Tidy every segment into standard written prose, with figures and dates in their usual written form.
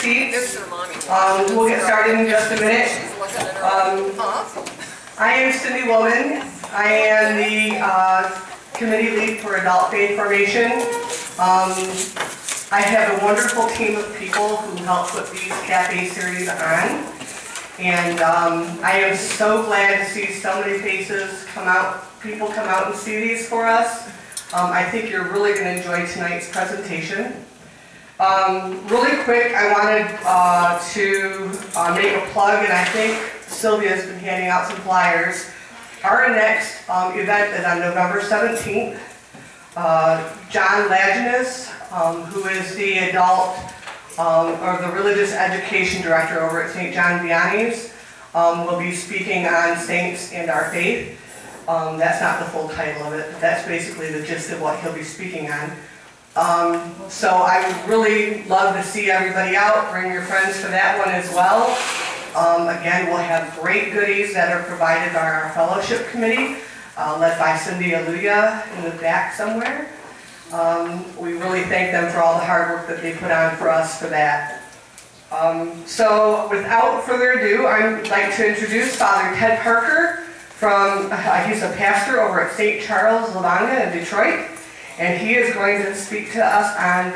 seats. We'll get started in just a minute. I am Cindy Woman. I am the committee lead for Adult Faith Formation. I have a wonderful team of people who help put these cafe series on. And I am so glad to see so many faces come out, people come out and see these for us. I think you're really going to enjoy tonight's presentation. Really quick, I wanted to make a plug, and I think Sylvia's been handing out some flyers. Our next event is on November 17th. John Laginus, who is the adult or the religious education director over at St. John Vianney's, will be speaking on saints and our faith. That's not the full title of it, but that's basically the gist of what he'll be speaking on. So I would really love to see everybody out. Bring your friends for that one as well. Again, we'll have great goodies that are provided by our fellowship committee, led by Cindy Aluya in the back somewhere. We really thank them for all the hard work that they put on for us for that. So without further ado, I'd like to introduce Father Ted Parker from, he's a pastor over at St. Charles Lavanga in Detroit, and he is going to speak to us on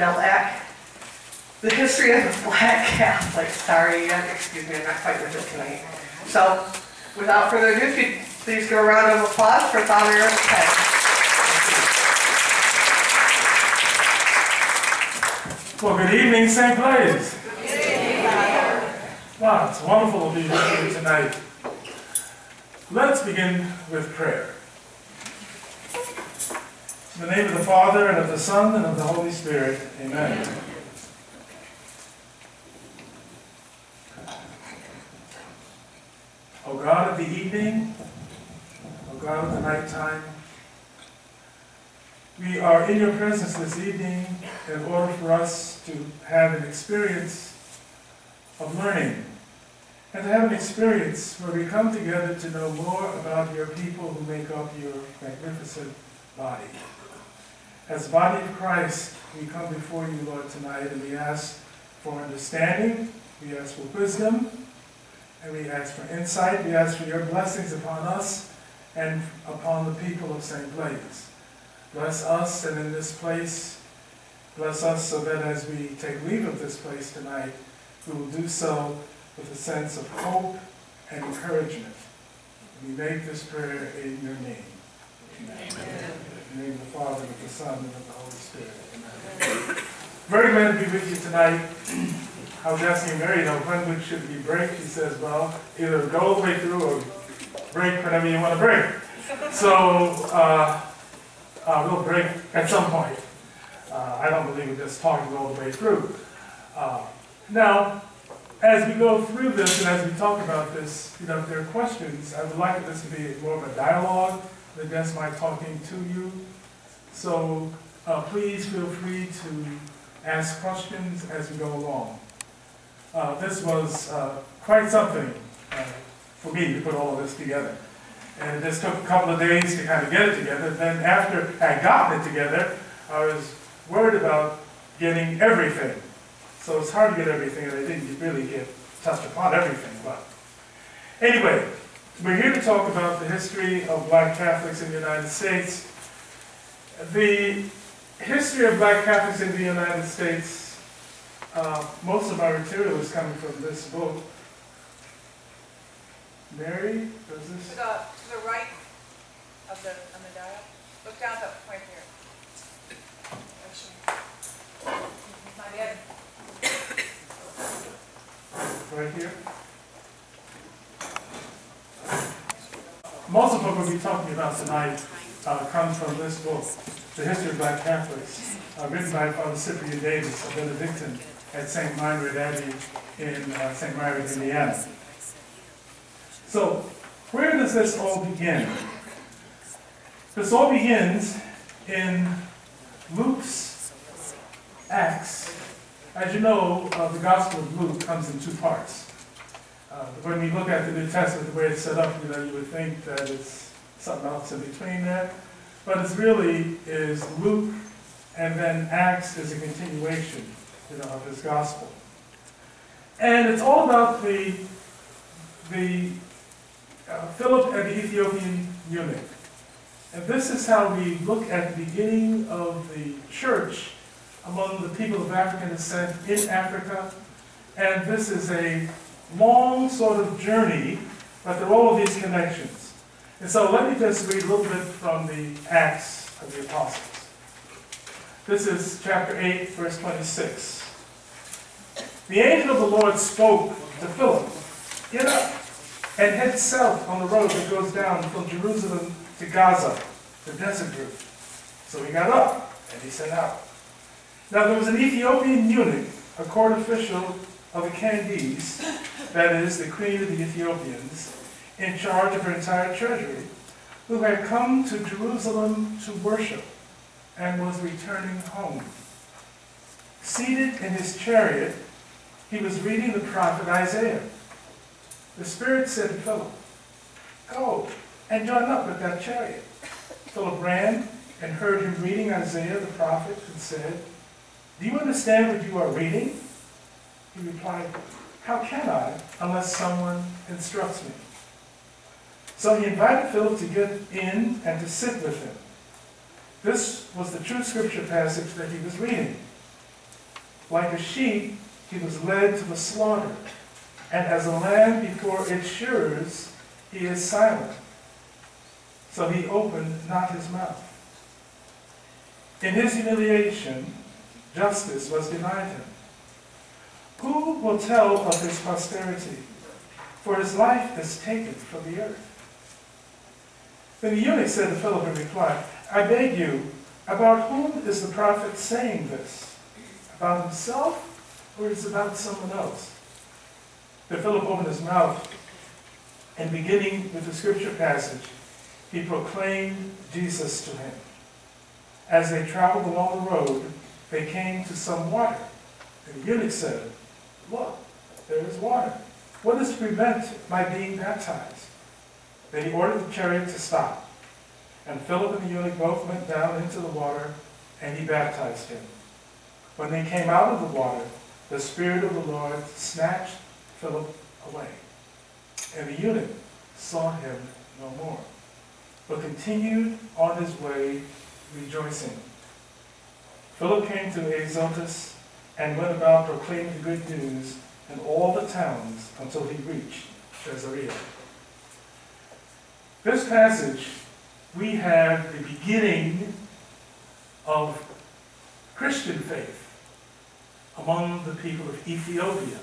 the history of the Black Catholics. Sorry, excuse me, I'm not quite with it tonight. So without further ado, if you'd please give a round of applause for Father Ted. Well, good evening, St. Blase. Wow, it's wonderful to be with you tonight. Let's begin with prayer. In the name of the Father, and of the Son, and of the Holy Spirit, amen. O God of the evening, O God of the nighttime, we are in your presence this evening in order for us to have an experience of learning and to have an experience where we come together to know more about your people who make up your magnificent body. As the body of Christ, we come before you, Lord, tonight, and we ask for understanding, we ask for wisdom, and we ask for insight. We ask for your blessings upon us and upon the people of St. Blase. Bless us, and in this place, bless us so that as we take leave of this place tonight, we will do so with a sense of hope and encouragement. We make this prayer in your name. Amen. Amen. In the name of the Father, of the Son, and of the Holy Spirit. Amen. Very glad to be with you tonight. I was asking Mary, when should we break? She says, well, either go all the way through or break whenever you want to break. So, we'll break at some point. I don't believe in just talking all the way through. Now, as we go through this and as we talk about this, if there are questions, I would like this to be more of a dialogue than just my talking to you. So please feel free to ask questions as we go along. This was quite something for me to put all of this together. And it just took a couple of days to kind of get it together. Then after I had gotten it together, I was worried about getting everything. So it's hard to get everything, and I didn't really touch upon everything. But anyway, we're here to talk about the history of Black Catholics in the United States. The history of Black Catholics in the United States, most of our material is coming from this book. Mary, does this? To the right of on the dial. Look down the point here. Not yet. Right here. Most of what we'll be talking about tonight comes from this book, The History of Black Catholics, written by Father Cyprian Davis, a Benedictine at St. Meinrad Abbey in St. Meinrad, Indiana. So, where does this all begin? This all begins in Luke's Acts. As you know, the Gospel of Luke comes in two parts. When we look at the New Testament, the way it's set up, you would think that it's something else in between there. But it really is Luke, and then Acts is a continuation of his Gospel. And it's all about the Philip and the Ethiopian eunuch. And this is how we look at the beginning of the church among the people of African descent in Africa. And this is a long sort of journey, but there are all of these connections. And so let me just read a little bit from the Acts of the Apostles. This is chapter 8, verse 26. The angel of the Lord spoke to Philip, "Get up and head south on the road that goes down from Jerusalem to Gaza, the desert route." So he got up and he set out. Now there was an Ethiopian eunuch, a court official of the Candace, that is, the queen of the Ethiopians, in charge of her entire treasury, who had come to Jerusalem to worship and was returning home. Seated in his chariot, he was reading the prophet Isaiah. The Spirit said to Philip, "Go and join up with that chariot." Philip ran and heard him reading Isaiah the prophet and said, "Do you understand what you are reading?" He replied, "How can I unless someone instructs me?" So he invited Philip to get in and to sit with him. This was the true scripture passage that he was reading. Like a sheep, he was led to the slaughter, and as a lamb before its shearers, he is silent. So he opened not his mouth. In his humiliation, justice was denied him. Who will tell of his posterity? For his life is taken from the earth. Then the eunuch said to Philip in reply, "I beg you, about whom is the prophet saying this? About himself, or is it about someone else?" Then Philip opened his mouth, and beginning with the scripture passage, he proclaimed Jesus to him. As they traveled along the road, they came to some water. And the eunuch said, "Look, there is water. What is to prevent my being baptized?" Then he ordered the chariot to stop. And Philip and the eunuch both went down into the water, and he baptized him. When they came out of the water, the Spirit of the Lord snatched Philip away. And the eunuch saw him no more, but continued on his way rejoicing. Philip came to Azotus and went about proclaiming the good news in all the towns until he reached Caesarea. This passage, we have the beginning of Christian faith among the people of Ethiopia,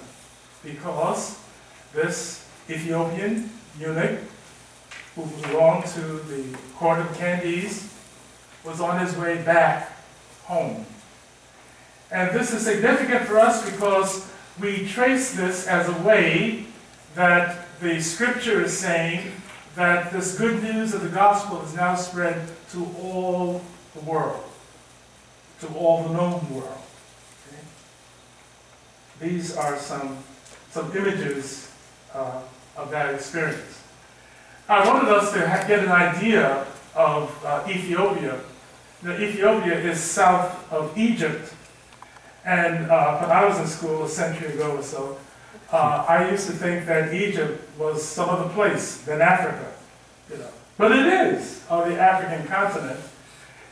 because this Ethiopian eunuch, who belonged to the court of Candace, was on his way back home. And this is significant for us because we trace this as a way that the scripture is saying that this good news of the gospel is now spread to all the world, to all the known world. Okay? These are some images of that experience. I wanted us to get an idea of Ethiopia. Now, Ethiopia is south of Egypt, and when I was in school a century ago or so, I used to think that Egypt was some other place than Africa, But it is on the African continent,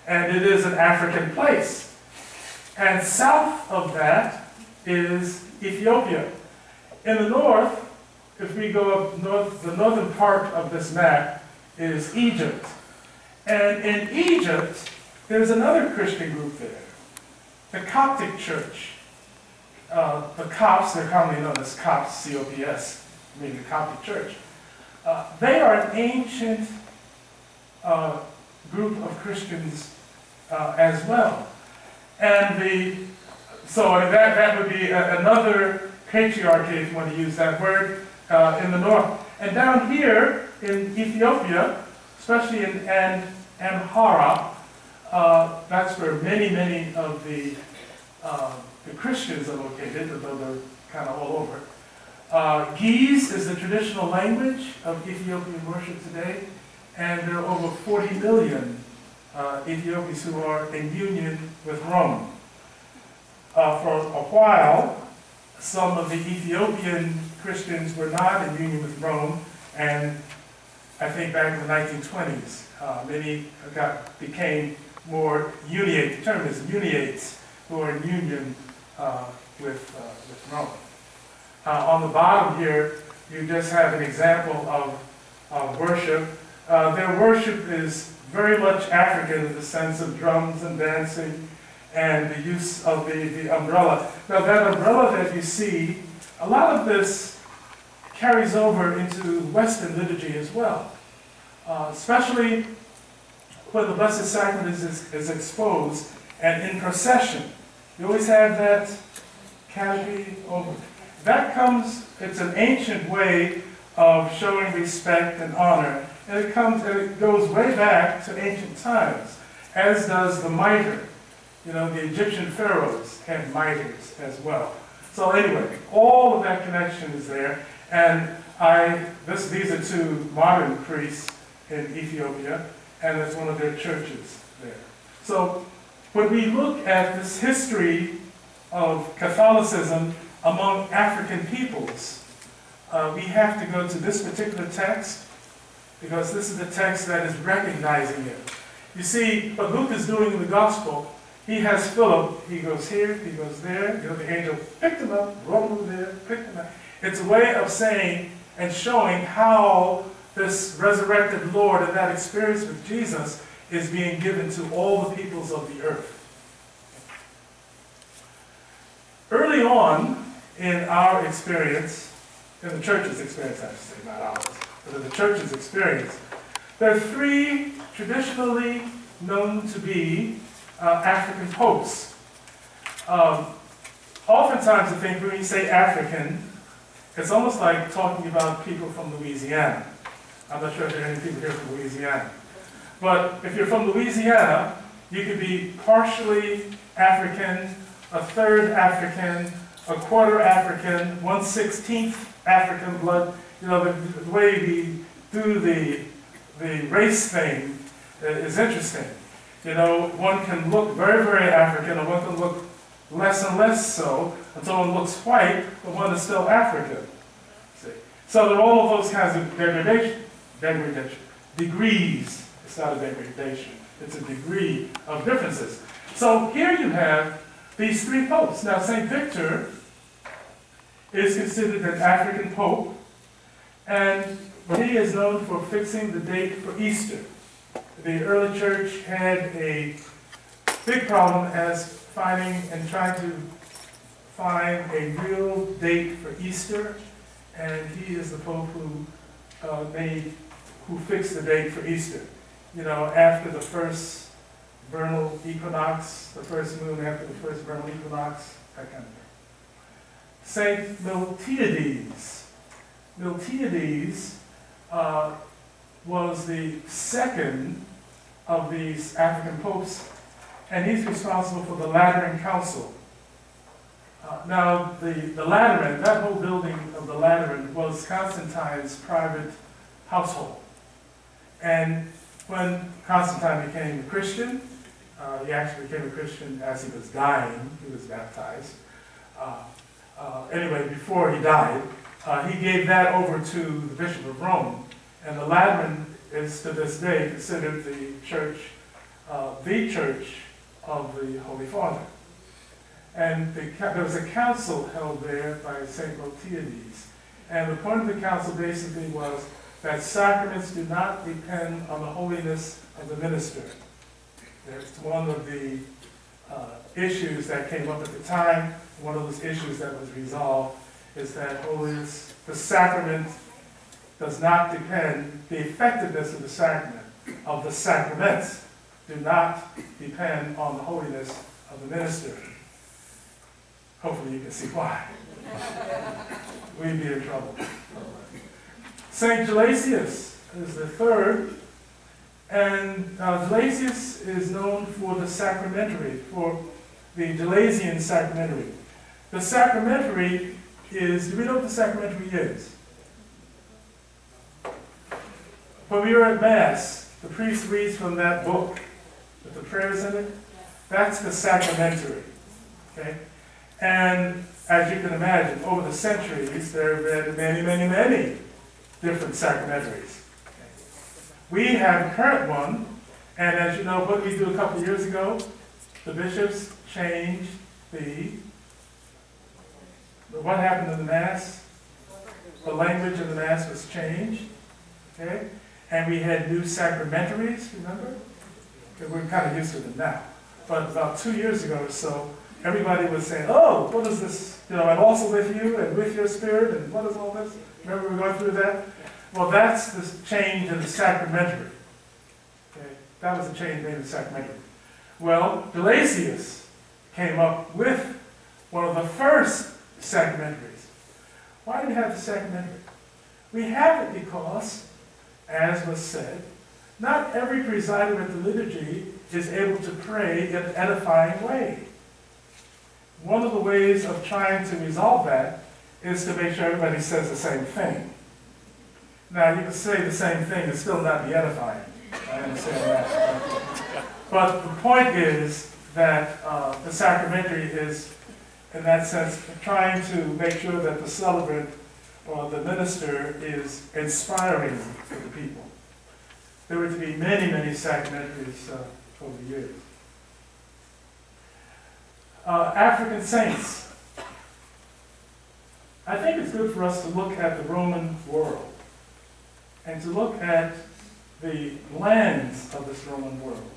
and it is an African place. And south of that is Ethiopia. In the north, if we go up north, the northern part of this map is Egypt. And in Egypt, there's another Christian group there, the Coptic Church. The Copts, they're commonly known as Copts, C-O-P-S, meaning the Coptic Church. They are an ancient group of Christians as well. And so that would be another patriarchy, if you want to use that word, in the north. And down here in Ethiopia, especially in Amhara, that's where many of the Christians are located, although they're kind of all over. Ge'ez is the traditional language of Ethiopian worship today, and there are over 40 million Ethiopians who are in union with Rome. For a while, some of the Ethiopian Christians were not in union with Rome, and I think back in the 1920s, many became more uniate, the term is uniates, who are in union with Rome. On the bottom here, you just have an example of worship. Their worship is very much African in the sense of drums and dancing and the use of the umbrella. Now that umbrella that you see, a lot of this carries over into Western liturgy as well, especially when the Blessed Sacrament is exposed and in procession. You always have that canopy over. That comes, it's an ancient way of showing respect and honor, and it goes way back to ancient times, as does the mitre. You know, the Egyptian pharaohs had mitres as well. So anyway, all of that connection is there, and these are two modern priests in Ethiopia, and it's one of their churches there. So when we look at this history of Catholicism among African peoples, we have to go to this particular text, because this is the text that is recognizing it. You see, what Luke is doing in the gospel, he has Philip, he goes here, he goes there, you know, the angel picked him up, brought him over there, picked him up. It's a way of saying and showing how this resurrected Lord and that experience with Jesus is being given to all the peoples of the earth. Early on in our experience, in the church's experience, I should say, not ours, but in the church's experience, there are three traditionally known to be African popes. Oftentimes, I think when you say African, it's almost like talking about people from Louisiana. I'm not sure if there are any people here from Louisiana. But if you're from Louisiana, you could be partially African, a third African, a quarter African, 1/16 African blood. You know, the way we do the race thing is interesting. You know, one can look very, very African, and one can look less and less so, until one looks white, but one is still African. See? So there are all of those kinds of degradation, degrees. It's not a degradation, it's a degree of differences. So here you have these three popes. Now, St. Victor is considered an African pope, and he is known for fixing the date for Easter. The early church had a big problem as trying to find a real date for Easter, and he is the pope who fixed the date for Easter. You know, after the first vernal equinox, the first moon after the first vernal equinox, that kind of thing. Saint Miltiades. Miltiades was the second of these African popes, and he's responsible for the Lateran Council. Now, the Lateran, that whole building of the Lateran was Constantine's private household. And when Constantine became a Christian, he actually became a Christian as he was dying. He was baptized. Anyway, before he died, he gave that over to the Bishop of Rome. And the Lateran is to this day considered the church of the Holy Father. And there was a council held there by St. Miltiades. And the point of the council basically was that sacraments do not depend on the holiness of the minister. It's one of the issues that came up at the time. One of those issues that was resolved is that holiness, the sacrament does not depend, the effectiveness of the sacraments do not depend on the holiness of the minister. Hopefully you can see why. We'd be in trouble. Saint Gelasius is the third, and Gelasius is known for the sacramentary, for the Gelasian sacramentary. The sacramentary is, do we know what the sacramentary is? When we were at Mass, the priest reads from that book with the prayers in it. That's the sacramentary. Okay? And as you can imagine, over the centuries, there have been many, many, many different sacramentaries. We have a current one, and as you know, what did we do a couple of years ago? The bishops changed what happened in the Mass? The language of the Mass was changed, okay? And we had new sacramentaries, remember? Okay, we're kind of used to them now. But about 2 years ago or so, everybody was saying, oh, what is this? You know, and also with you and with your spirit, and what is all this? Remember we were going through that? Well, that's the change in the sacramentary. Okay? That was the change made in the sacramentary. Well, Blase came up with one of the first sacramentaries. Why do we have the sacramentary? We have it because, as was said, not every presider at the liturgy is able to pray in an edifying way. One of the ways of trying to resolve that is to make sure everybody says the same thing. Now, you can say the same thing and still not be edifying. I understand that. But the point is that the sacramentary is, in that sense, trying to make sure that the celebrant or the minister is inspiring for the people. There were to be many, many sacramentaries over the years. African saints. I think it's good for us to look at the Roman world and to look at the lands of this Roman world.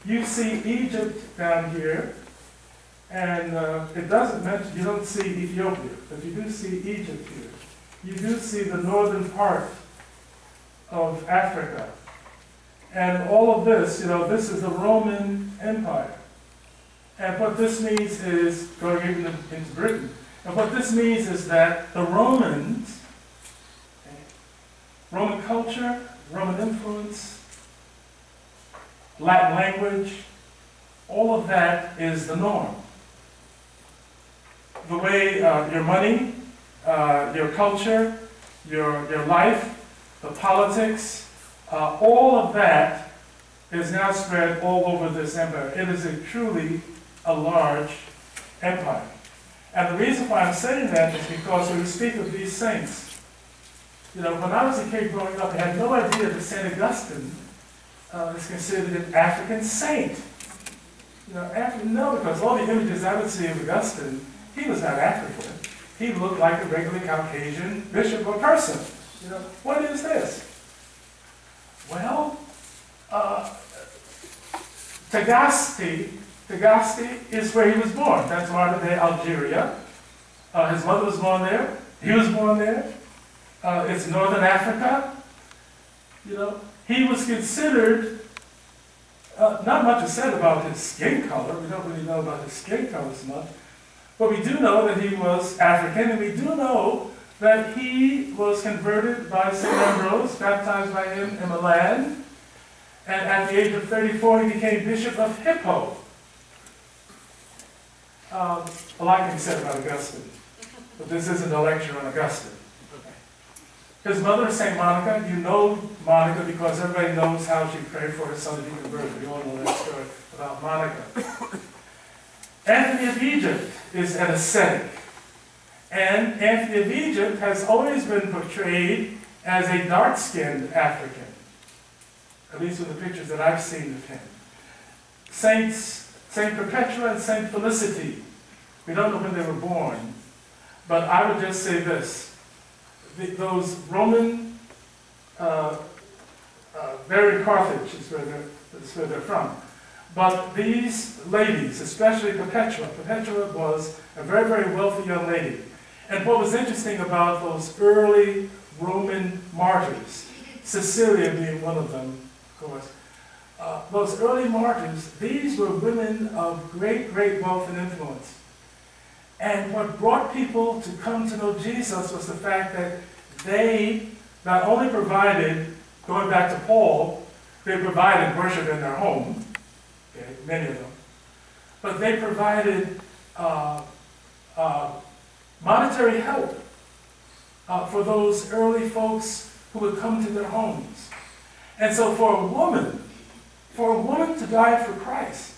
You see Egypt down here, and it doesn't mention, you don't see Ethiopia, but you do see Egypt here. You do see the northern part of Africa. And all of this, you know, this is the Roman Empire. And what this means is, going even into Britain, and what this means is that the Romans, okay, Roman culture, Roman influence, Latin language, all of that is the norm. The way your money, your culture, your life, the politics, all of that is now spread all over this empire. It is truly a large empire. And the reason why I'm saying that is because when we speak of these saints, you know, when I was a kid growing up, I had no idea that St. Augustine is considered an African saint. You know, no, because all the images I would see of Augustine, he was not African. He looked like a regular Caucasian bishop or person. You know, what is this? Well, Tagaste is where he was born. That's modern day Algeria. His mother was born there. He was born there. It's northern Africa. You know, he was considered, not much is said about his skin color. We don't really know about his skin color as much. But we do know that he was African, and we do know that he was converted by St. Ambrose, baptized by him in Milan. And at the age of 34, he became Bishop of Hippo. A lot can be said about Augustine, but this isn't a lecture on Augustine. His mother is St. Monica. You know Monica because everybody knows how she prayed for her son to be converted. We all know that story about Monica. Anthony of Egypt is an ascetic. And Anthony of Egypt has always been portrayed as a dark-skinned African, at least with the pictures that I've seen of him. Saint Perpetua and Saint Felicity, we don't know when they were born, but I would just say this. Those Roman, they're in Carthage, is where they're from. But these ladies, especially Perpetua was a very, very wealthy young lady. And what was interesting about those early Roman martyrs, Cecilia being one of them, of course, those early martyrs, these were women of great, great wealth and influence. And what brought people to come to know Jesus was the fact that they not only provided, going back to Paul, they provided worship in their home, okay, many of them, but they provided monetary help for those early folks who would come to their homes. And so for a woman to die for Christ,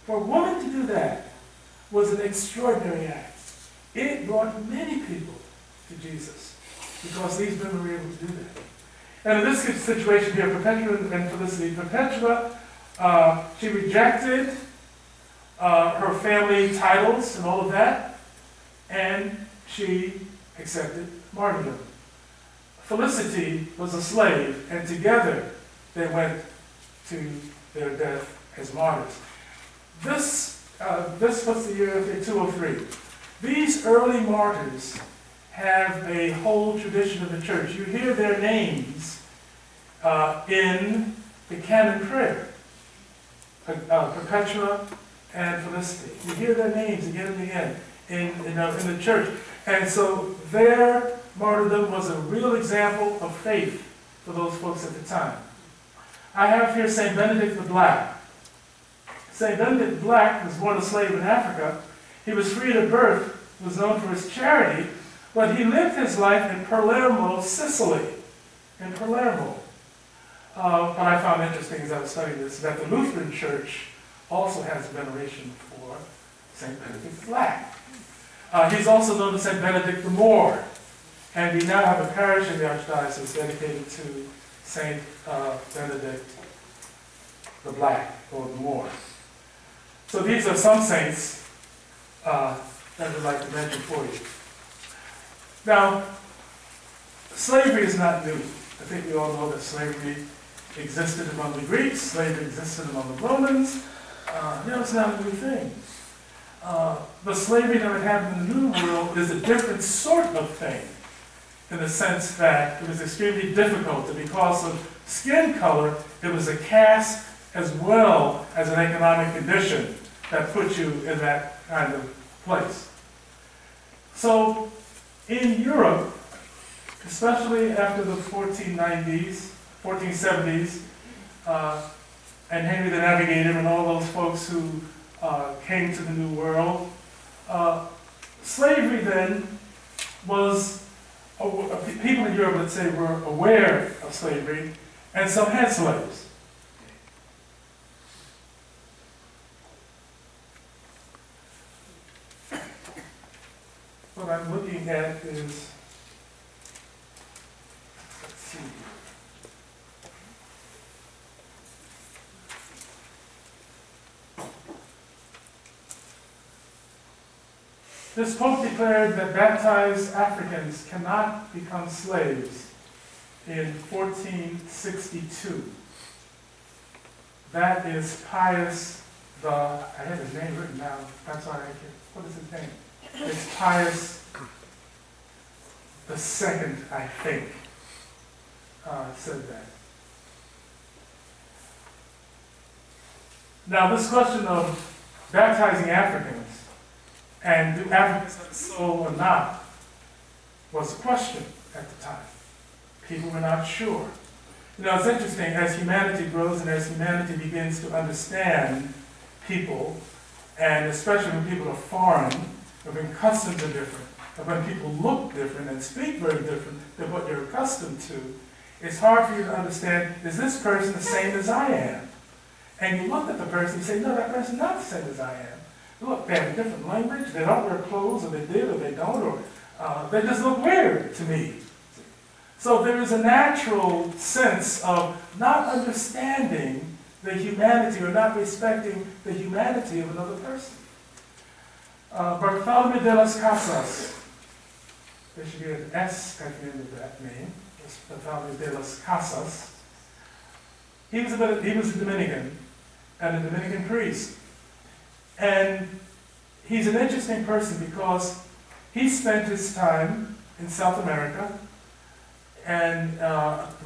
for a woman to do that was an extraordinary act. it brought many people to Jesus because these women were able to do that. And in this situation here, Perpetua and Felicity, Perpetua, she rejected her family titles and all of that, and she accepted martyrdom. Felicity was a slave, and together they went to their death as martyrs. This was the year of 203. These early martyrs have a whole tradition of the church. You hear their names in the canon prayer. Perpetua and Felicity. You hear their names again and again in the church. And so their martyrdom was a real example of faith for those folks at the time. I have here St. Benedict the Black. St. Benedict the Black was born a slave in Africa. He was freed at birth, was known for his charity, but he lived his life in Palermo, Sicily. In Palermo. What I found interesting as I was studying this is that the Lutheran Church also has veneration for St. Benedict the Black. He's also known as St. Benedict the Moor. And we now have a parish in the Archdiocese dedicated to St. Benedict the Black, or the Moor. So these are some saints that I'd like to mention for you. Now, slavery is not new. I think we all know that slavery existed among the Greeks, slavery existed among the Romans. It's not a new thing. The slavery that would happen in the New World is a different sort of thing, in the sense that it was extremely difficult, and because of skin color, it was a caste as well as an economic condition that put you in that kind of place. So, in Europe, especially after the 1470s, and Henry the Navigator and all those folks who came to the New World, slavery then was, people in Europe, let's say, were aware of slavery, and some had slaves. What I'm looking at is, let's see. This Pope declared that baptized Africans cannot become slaves in 1462. That is Pius the, I have his name written down, that's why I can't, what is his name? It's Pius the Second, I think, said that. Now this question of baptizing Africans, and do Africans have a soul or not, was a question at the time. People were not sure. It's interesting, as humanity grows and as humanity begins to understand people, and especially when people are foreign, or when customs are different, or when people look different and speak very different than what you're accustomed to, it's hard for you to understand, is this person the same as I am? And you look at the person and say, no, that person's not the same as I am. Look, they have a different language, they don't wear clothes, or they did, or they don't, or they just look weird to me. So there is a natural sense of not understanding the humanity, or not respecting the humanity of another person. Bartholomew de las Casas, there should be an S at the end of that name, Bartholomew de las Casas. He was a Dominican, and a Dominican priest. And he's an interesting person because he spent his time in South America and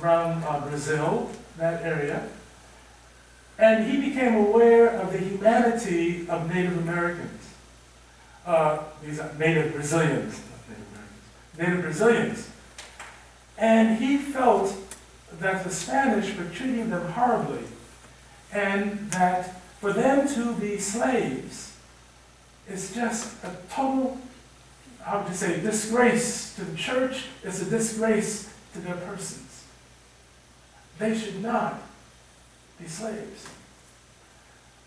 around Brazil, that area, and he became aware of the humanity of Native Americans. These are Native Brazilians, not Native Americans, Native Brazilians. And he felt that the Spanish were treating them horribly, and that for them to be slaves is just a total, how would you say, disgrace to the church. It's a disgrace to their persons. They should not be slaves.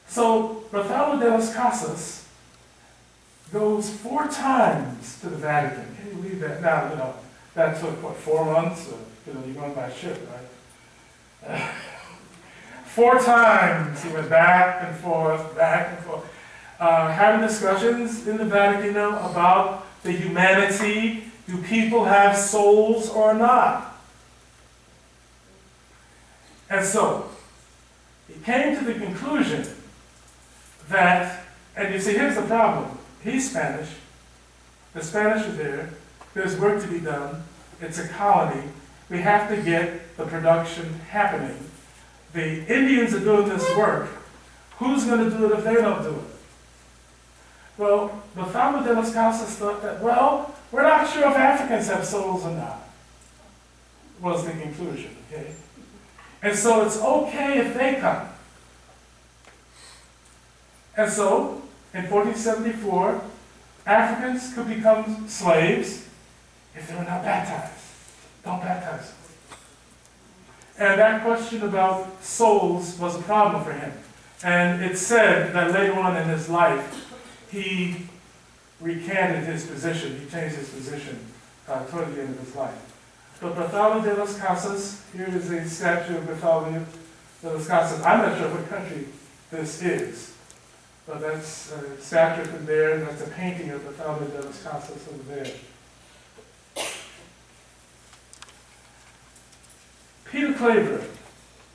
So Bartholomew de las Casas goes 4 times to the Vatican. Can you believe that? Now, that took, what, 4 months? Or, you're going by ship, right? 4 times he went back and forth, having discussions in the Vatican about the humanity. Do people have souls or not? And so, he came to the conclusion that, and you see, here's the problem. He's Spanish. The Spanish are there. There's work to be done. It's a colony. We have to get the production happening. The Indians are doing this work. Who's going to do it if they don't do it? Well, the founder de las Casas thought that, well, we're not sure if Africans have souls or not, was the conclusion, okay? And so it's okay if they come. And so, in 1474, Africans could become slaves if they were not baptized. Don't baptize them. And that question about souls was a problem for him. And it's said that later on in his life, he recanted his position. He changed his position toward the end of his life. But Bartholomew de las Casas, here is a statue of Bartholomew de las Casas. I'm not sure what country this is, but that's a statue from there, and that's a painting of Bartholomew de las Casas over there. Peter Claver,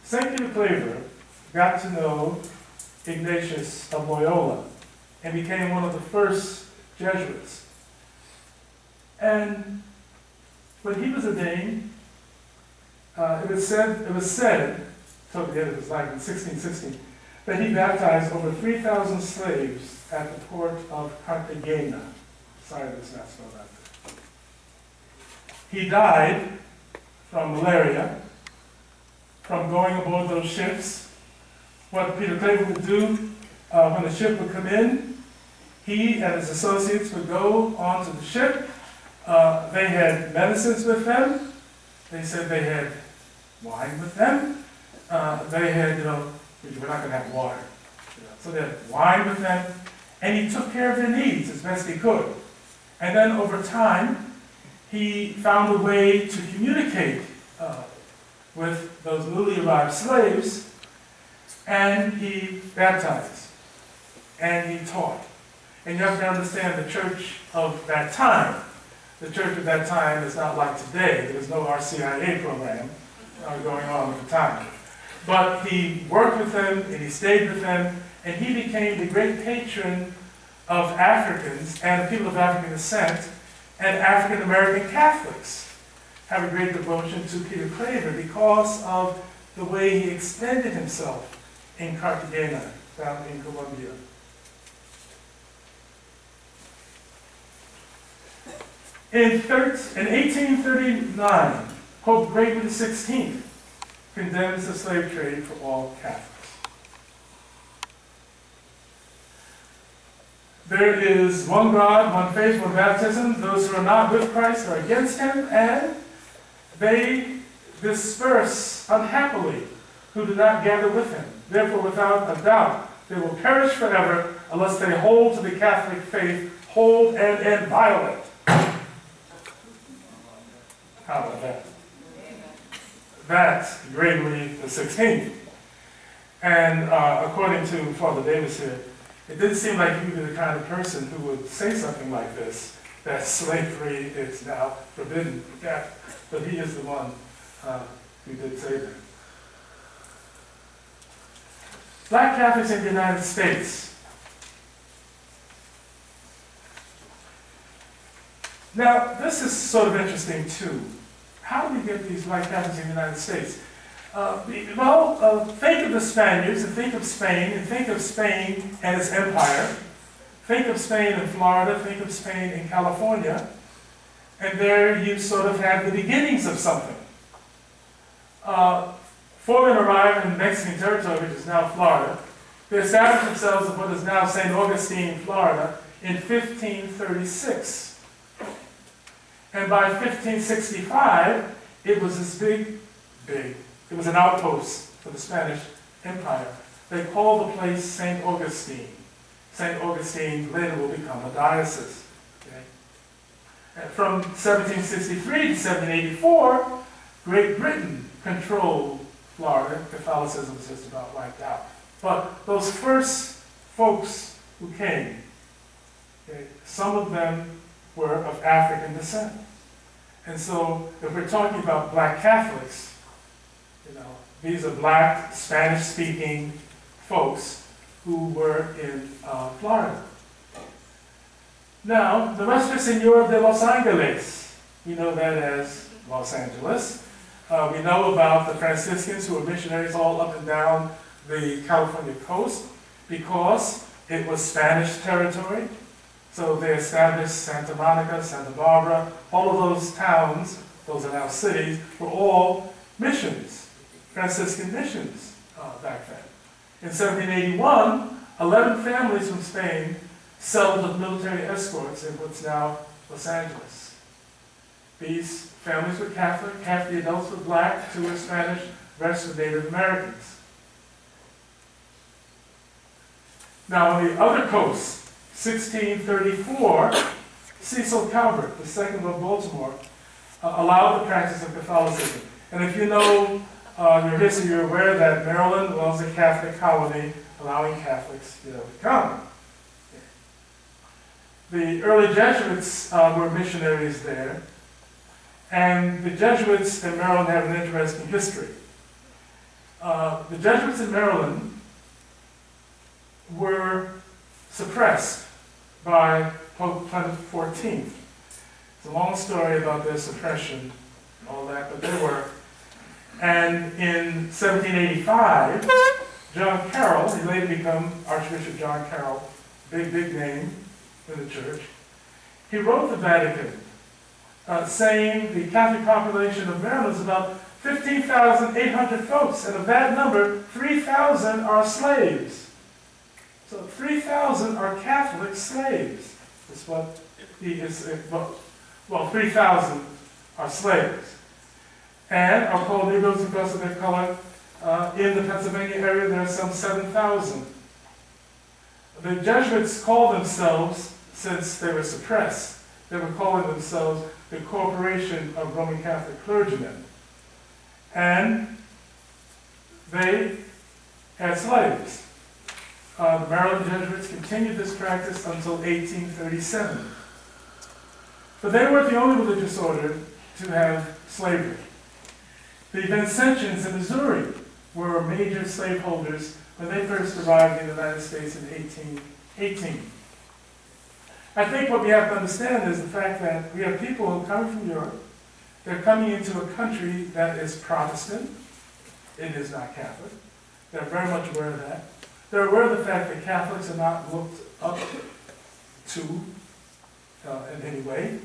St. Peter Claver, got to know Ignatius of Loyola and became one of the first Jesuits. And when he was ordained, it was said, toward the end of his life in 1616, that he baptized over 3,000 slaves at the port of Cartagena. Sorry, that's not spelled out there. He died from malaria, from going aboard those ships. What Peter Claver would do when the ship would come in, he and his associates would go onto the ship. They had medicines with them. They said they had wine with them. They had, we're not going to have water. So they had wine with them. And he took care of their needs as best he could. And then over time, he found a way to communicate with those newly arrived slaves, and he baptized, and he taught. And you have to understand the church of that time. The church of that time is not like today. There was no RCIA program going on at the time. But he worked with them, and he stayed with them, and he became the great patron of Africans and the people of African descent, and African American Catholics have a great devotion to Peter Claver because of the way he extended himself in Cartagena, down in Colombia. In 1839, Pope Gregory XVI condemns the slave trade for all Catholics. There is one God, one faith, one baptism. Those who are not with Christ are against him, and they disperse unhappily who do not gather with him. Therefore, without a doubt, they will perish forever unless they hold to the Catholic faith, hold and inviolate. How about that? That's Gregory XVI. And according to Father Davis here, it didn't seem like he would be the kind of person who would say something like this, that slavery is now forbidden. But he is the one who did say that. Black Catholics in the United States. Now, this is sort of interesting too. How do we get these black Catholics in the United States? Think of the Spaniards, and think of Spain, and think of Spain and its empire. Think of Spain in Florida, think of Spain in California, and there you sort of have the beginnings of something. 4 men arrived in Mexican territory, which is now Florida. They established themselves in what is now St. Augustine, Florida, in 1536. And by 1565, it was this big, it was an outpost for the Spanish Empire. They called the place St. Augustine. St. Augustine later will become a diocese. Okay? And from 1763 to 1784, Great Britain controlled Florida. Catholicism was just about wiped out. But those first folks who came, okay, some of them were of African descent. And so if we're talking about black Catholics, you know, these are black, Spanish-speaking folks who were in Florida. Now, the Nuestra Señora de Los Angeles, we know that as Los Angeles. We know about the Franciscans who were missionaries all up and down the California coast because it was Spanish territory. So they established Santa Monica, Santa Barbara, all of those towns, those are now cities, were all missions, Franciscan missions back then. In 1781, 11 families from Spain settled with military escorts in what's now Los Angeles. These families were Catholic, half the adults were black, 2 were Spanish, the rest were Native Americans. Now on the other coast, 1634, Cecil Calvert, the second of Baltimore, allowed the practice of Catholicism. And if you know your history, you're aware that Maryland was a Catholic colony, allowing Catholics to come. The early Jesuits were missionaries there, and the Jesuits in Maryland have an interesting history. The Jesuits in Maryland were suppressed by Pope Clement XIV. It's a long story about their suppression and all that, but they were. And in 1785, John Carroll, he later became Archbishop John Carroll, big name in the church, he wrote the Vatican saying the Catholic population of Maryland is about 15,800 folks, and of that number, 3,000 are slaves. So 3,000 are Catholic slaves, is what he is, well, 3,000 are slaves. And are called Negroes because of their color. In the Pennsylvania area, there are some 7,000. The Jesuits called themselves, since they were suppressed, they were calling themselves the Corporation of Roman Catholic Clergymen. And they had slaves. The Maryland Jesuits continued this practice until 1837. But they weren't the only religious order to have slavery. The Vincentians in Missouri were major slaveholders when they first arrived in the United States in 1818. I think what we have to understand is the fact that we have people who come from Europe. They're coming into a country that is Protestant. It is not Catholic. They're very much aware of that. They're aware of the fact that Catholics are not looked up to in any way.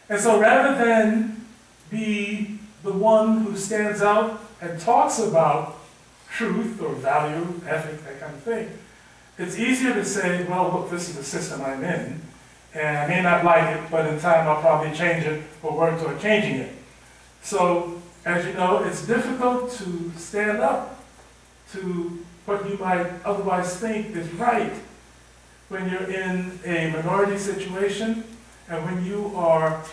And so rather than be the one who stands out and talks about truth or value, ethic, that kind of thing, it's easier to say, well, look, this is the system I'm in, and I may not like it, but in time I'll probably change it or work toward changing it. So, as you know, it's difficult to stand up to what you might otherwise think is right when you're in a minority situation and when you are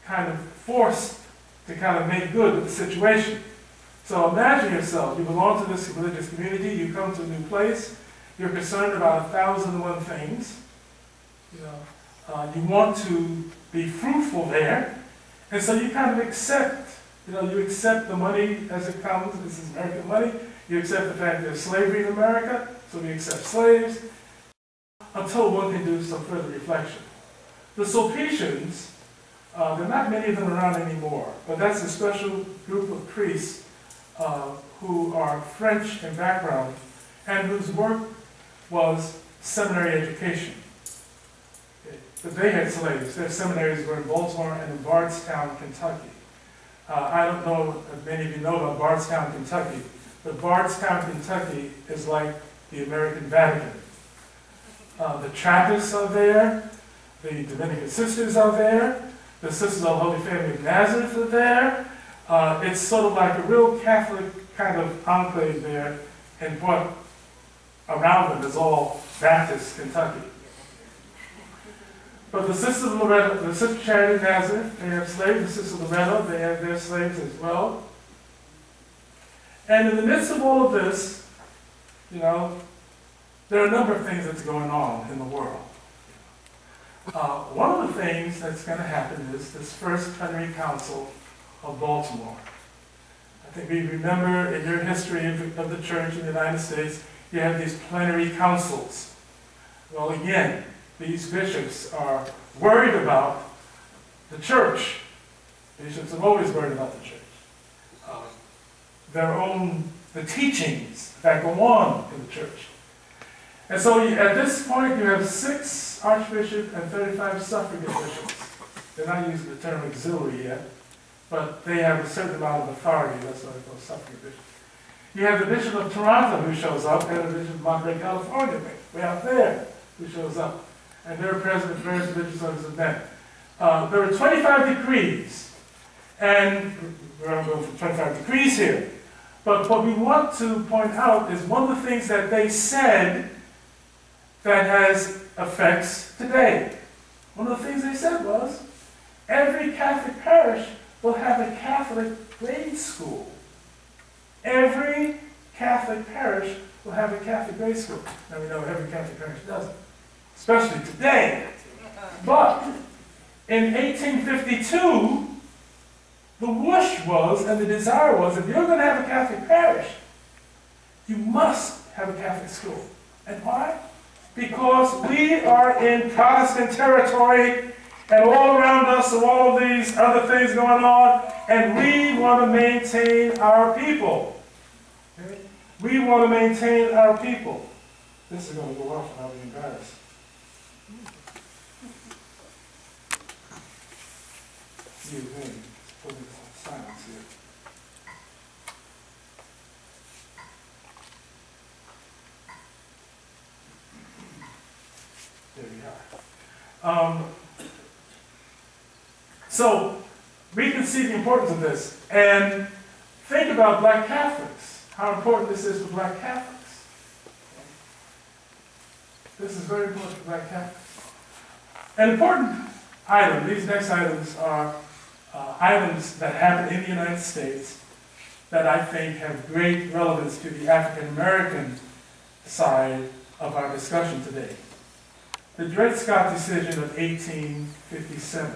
kind of forced to kind of make good with the situation. So imagine yourself, you belong to this religious community, you come to a new place, you're concerned about 1,001 things, you want to be fruitful there, and so you kind of accept, you accept the money as it comes. This is American money. You accept the fact there's slavery in America, so we accept slaves, until one can do some further reflection. The Sulpicians, there are not many of them around anymore, but that's a special group of priests who are French in background and whose work was seminary education. But they had slaves. Their seminaries were in Baltimore and in Bardstown, Kentucky. I don't know if many of you know about Bardstown, Kentucky, but Bardstown, Kentucky is like the American Vatican. The Trappists are there, the Dominican Sisters are there, the Sisters of the Holy Family of Nazareth are there. It's sort of like a real Catholic kind of enclave there in what around them is all Baptist Kentucky. But the Sisters of Loretto, the Sister Charity of Nazareth, they have slaves. The Sisters of Loretto, they have their slaves as well. And in the midst of all of this, you know, there are a number of things that's going on in the world. One of the things that's going to happen is this First Plenary Council of Baltimore. I think we remember in your history of the church in the United States, you have these plenary councils. Well, again, these bishops are worried about the church. Bishops have always worried about the church. The teachings that go on in the church. And so at this point, you have 6 archbishops and 35 suffragan bishops. They're not using the term auxiliary yet, but they have a certain amount of authority. That's why they're called suffragan bishops. You have the Bishop of Toronto who shows up, and the Bishop of Monterey, California, way out there, who shows up. And they're present at various religious orders of men. There are 25 decrees, and we're going to go for 25 decrees here. But what we want to point out is one of the things that they said that has effects today. One of the things they said was, every Catholic parish will have a Catholic grade school. Every Catholic parish will have a Catholic grade school. Now we know every Catholic parish doesn't, especially today. But in 1852, the wish was, and the desire was, if you're going to have a Catholic parish, you must have a Catholic school. And why? Because we are in Protestant territory, and all around us are all of these other things going on, and we want to maintain our people. Okay? We want to maintain our people. This is going to go off and I'll be embarrassed. Excuse me. Put in some silence here. There we are. So we can see the importance of this. And think about Black Catholics, how important this is for Black Catholics. This is very important for Black Catholics. An important item, these next items are items that happen in the United States that I think have great relevance to the African American side of our discussion today. The Dred Scott decision of 1857.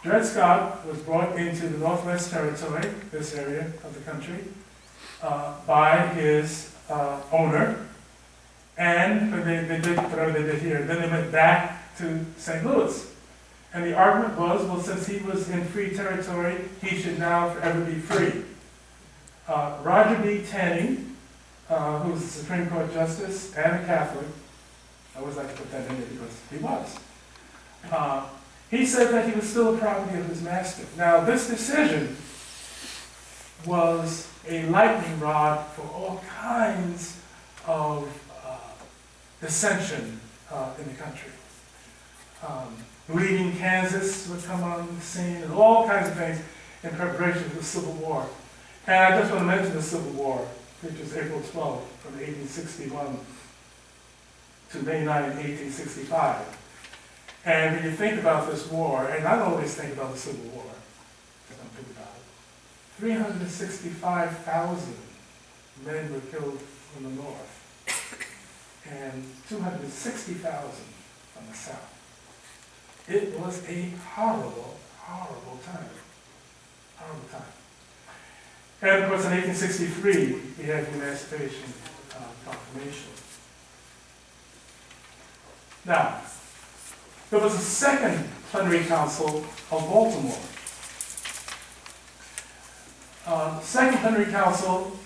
Dred Scott was brought into the Northwest Territory, this area of the country, by his owner, and they did whatever they did here. Then they went back to St. Louis. And the argument was, well, since he was in free territory, he should now forever be free. Roger B. Taney, who was a Supreme Court Justice and a Catholic, I always like to put that in there because he was. He said that he was still a property of his master. Now, this decision was a lightning rod for all kinds of dissension in the country. Bleeding Kansas would come on the scene, and all kinds of things in preparation for the Civil War. And I just want to mention the Civil War, which was April 12, from 1861 to May 9, 1865. And when you think about this war, and I don't always think about the Civil War, I don't think about it, 365,000 men were killed from the north, and 260,000 from the south. It was a horrible, horrible time. Horrible time. And of course in 1863, we had the Emancipation Proclamation. Now, there was a second plenary council of Baltimore. Second plenary council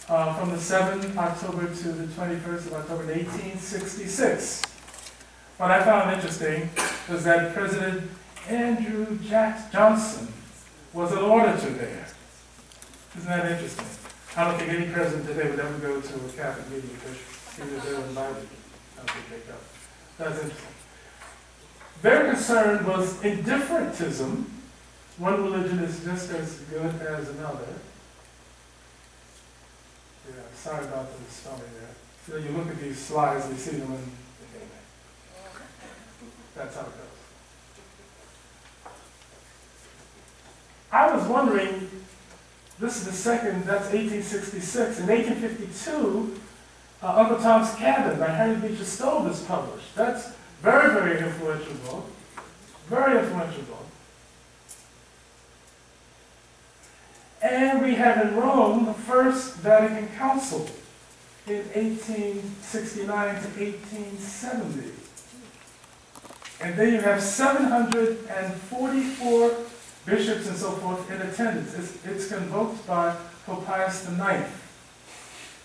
from the 7th of October to the 21st of October 1866. What I found interesting was that President Andrew Johnson was an auditor there. Isn't that interesting? I don't think any president today would ever go to a Catholic meeting because he was there invited. I don't think they go. That's interesting. Their concern was indifferentism. One religion is just as good as another. Yeah, sorry about the spelling there. So you look at these slides, and you see them, and that's how it goes. I was wondering, this is the second, that's 1866. In 1852, Uncle Tom's Cabin by Henry Beecher Stowe was published. That's very, very influential book. Very influential book. And we have in Rome the First Vatican Council in 1869 to 1870. And then you have 744 bishops and so forth in attendance. It's convoked by Pope Pius IX.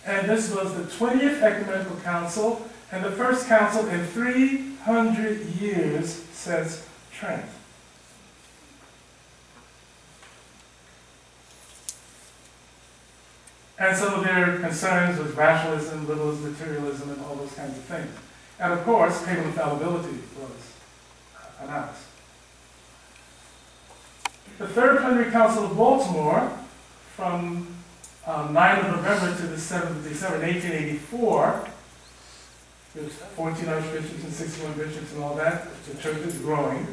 And this was the 20th Ecumenical Council and the first council in 300 years, says Trent. And some of their concerns was rationalism, liberalism, materialism, and all those kinds of things. And of course, papal infallibility was announced. The Third Plenary Council of Baltimore, from 9th of November to the 7th of December 1884, there's 14 archbishops and 61 bishops and all that, the church is growing,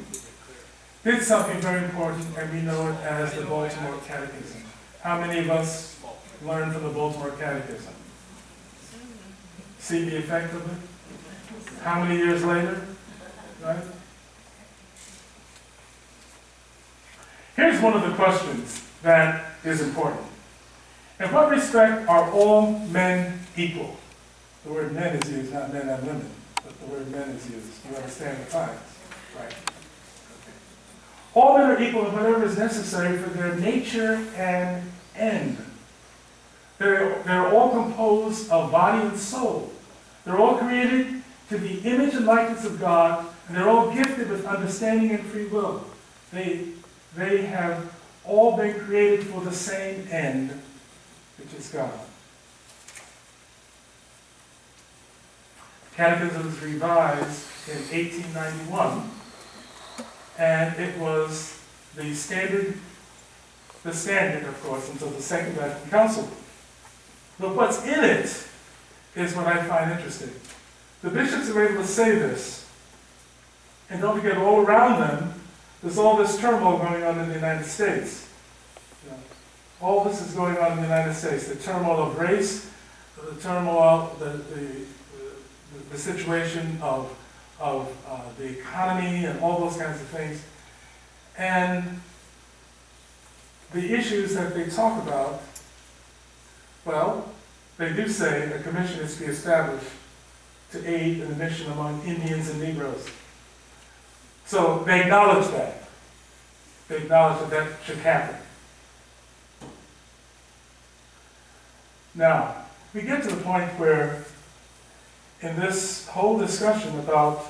did something very important, and we know it as the Baltimore Catechism. How many of us learned from the Baltimore Catechism? See the effect of it? How many years later? Right? Here's one of the questions that is important. In what respect are all men equal? The word men is used, not men and women, but the word men is used. You understand the times, right? All men are equal in whatever is necessary for their nature and end. They're all composed of body and soul. They're all created to the image and likeness of God, and they're all gifted with understanding and free will. They have all been created for the same end, which is God. Catechism was revised in 1891, and it was the standard, of course, until the Second Vatican Council. But what's in it is what I find interesting. The bishops are able to say this, and don't forget, all around them, there's all this turmoil going on in the United States. You know, all this is going on in the United States. The turmoil of race, the turmoil, the situation of the economy and all those kinds of things. And the issues that they talk about, well, they do say a commission is to be established to aid in the mission among Indians and Negroes. So they acknowledge that. They acknowledge that that should happen. Now, we get to the point where in this whole discussion about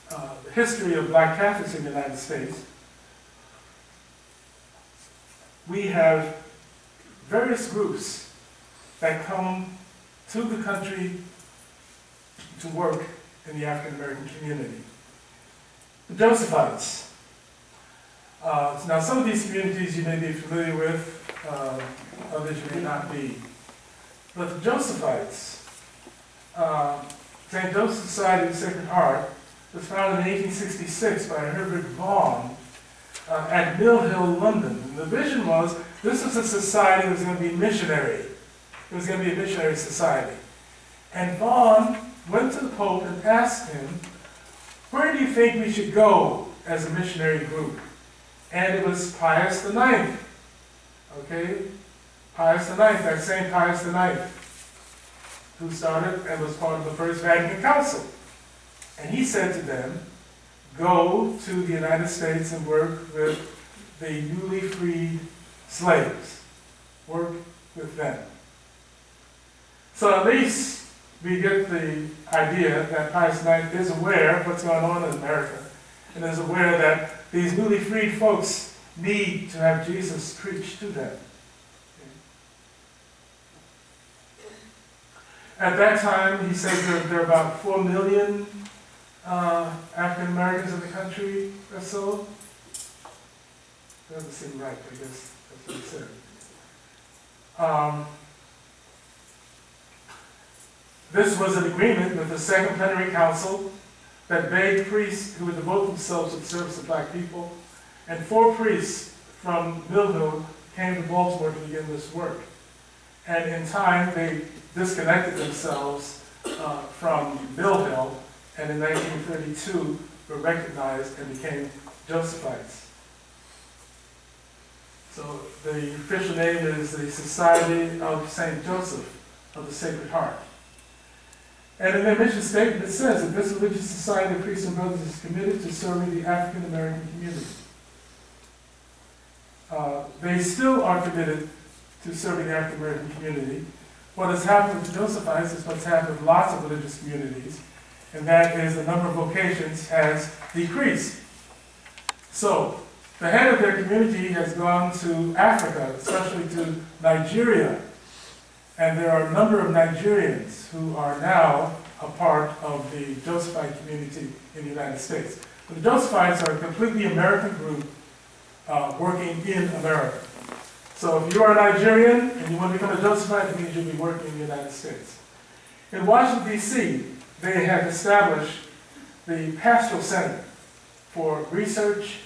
the history of black Catholics in the United States, we have various groups that come to the country to work in the African American community. The Josephites. Now, some of these communities you may be familiar with, others you may not be. But the Josephites, St. Joseph's Society of the Sacred Heart, was founded in 1866 by Herbert Vaughan at Mill Hill, London. And the vision was, this was a society that was going to be missionary. It was going to be a missionary society. And Vaughan went to the Pope and asked him, where do you think we should go as a missionary group? And it was Pius IX. Okay? Pius IX, that same Pius IX, who started and was part of the First Vatican Council. And he said to them, go to the United States and work with the newly freed slaves. Work with them. So at least we get the idea that Pius IX is aware of what's going on in America and is aware that these newly freed folks need to have Jesus preached to them. At that time, he said there are about 4 million African Americans in the country or so. Doesn't seem right, I guess that's what he said. This was an agreement with the Second Plenary Council that begged priests who would devote themselves to the service of black people, and 4 priests from Mill Hill came to Baltimore to begin this work. And in time, they disconnected themselves from Mill Hill, and in 1932 were recognized and became Josephites. So the official name is the Society of St. Joseph of the Sacred Heart. And in their mission statement, it says that this religious society of priests and brothers is committed to serving the African American community. They still are committed to serving the African American community. What has happened with the Josephites is what's happened with lots of religious communities, and that is the number of vocations has decreased. So, the head of their community has gone to Africa, especially to Nigeria, and there are a number of Nigerians who are now a part of the Josephite community in the United States. But the Josephites are a completely American group working in America. So if you are a Nigerian and you want to become a Josephite, it means you'll be working in the United States. In Washington, D.C., they have established the Pastoral Center for research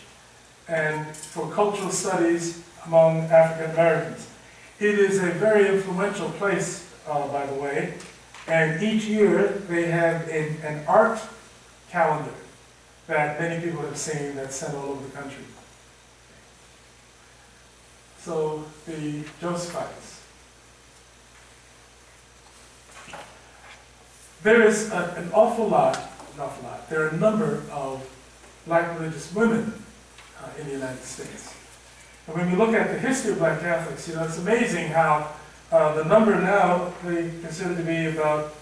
and for cultural studies among African Americans. It is a very influential place, by the way, and each year they have an art calendar that many people have seen that's sent all over the country. So, the Josephites. There is an awful lot, there are a number of black religious women in the United States. And when we look at the history of black Catholics, it's amazing how the number now they consider to be about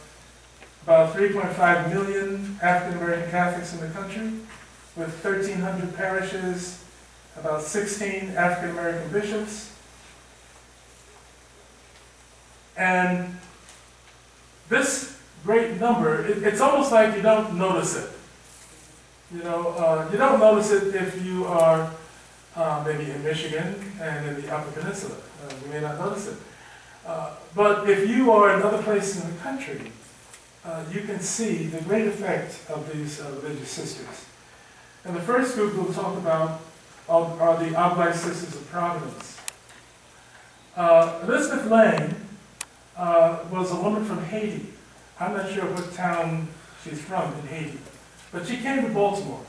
3.5 million African American Catholics in the country, with 1,300 parishes, about 16 African American bishops. And this great number, it's almost like you don't notice it. You don't notice it if you are maybe in Michigan and in the Upper Peninsula. You may not notice it. But if you are in other places in the country, you can see the great effect of these religious sisters. And the first group we'll talk about are the Oblate Sisters of Providence. Elizabeth Lane was a woman from Haiti. I'm not sure what town she's from in Haiti, but she came to Baltimore.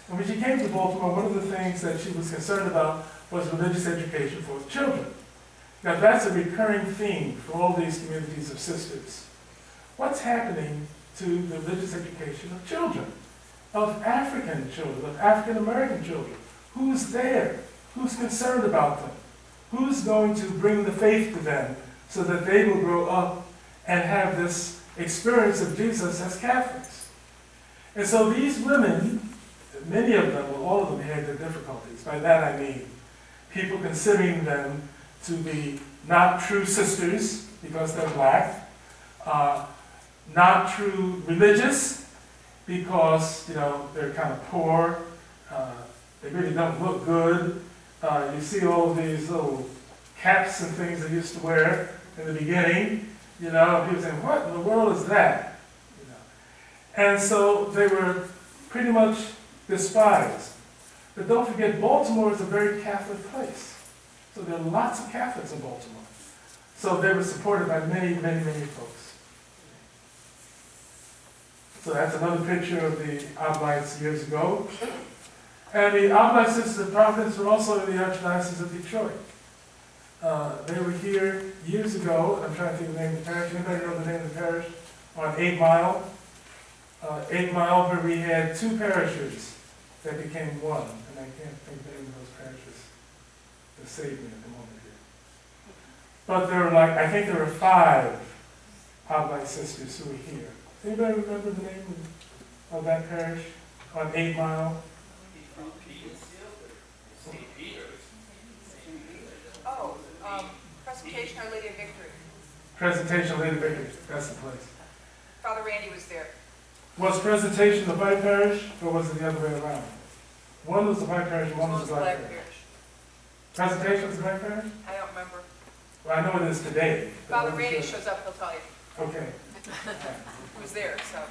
And when she came to Baltimore, one of the things that she was concerned about was religious education for children. Now that's a recurring theme for all these communities of sisters. What's happening to the religious education of children, of African children, of African American children? Who's there? Who's concerned about them? Who's going to bring the faith to them so that they will grow up and have this experience of Jesus as Catholics? And so these women, many of them, well, all of them had their difficulties. By that I mean people considering them to be not true sisters because they're black, not true religious because they're kind of poor, they really don't look good. You see all of these little caps and things they used to wear in the beginning. People saying, "What in the world is that?" And so they were pretty much despised. But don't forget, Baltimore is a very Catholic place. So there are lots of Catholics in Baltimore. So they were supported by many, many, many folks. So that's another picture of the Oblates years ago. And the Oblate Sisters of Providence were also in the Archdiocese of Detroit. They were here years ago, and I'm trying to think of the name of the parish. Anybody know the name of the parish? On 8 Mile. 8 Mile, where we had 2 parishes that became one. And I can't think of the name of those parishes to save me at the moment here. But there were I think there were 5 Oblate Sisters who were here. Does anybody remember the name of that parish on 8 Mile? Presentation Our Lady of Victory. Presentation Our Lady of Victory, that's the place. Father Randy was there. Was Presentation the white parish, or was it the other way around? One was the white parish, one was the black parish. Presentation was the white parish? I don't remember. Well, I know it is today. Father Randy shows up, he'll tell you. Okay. Who's there, so,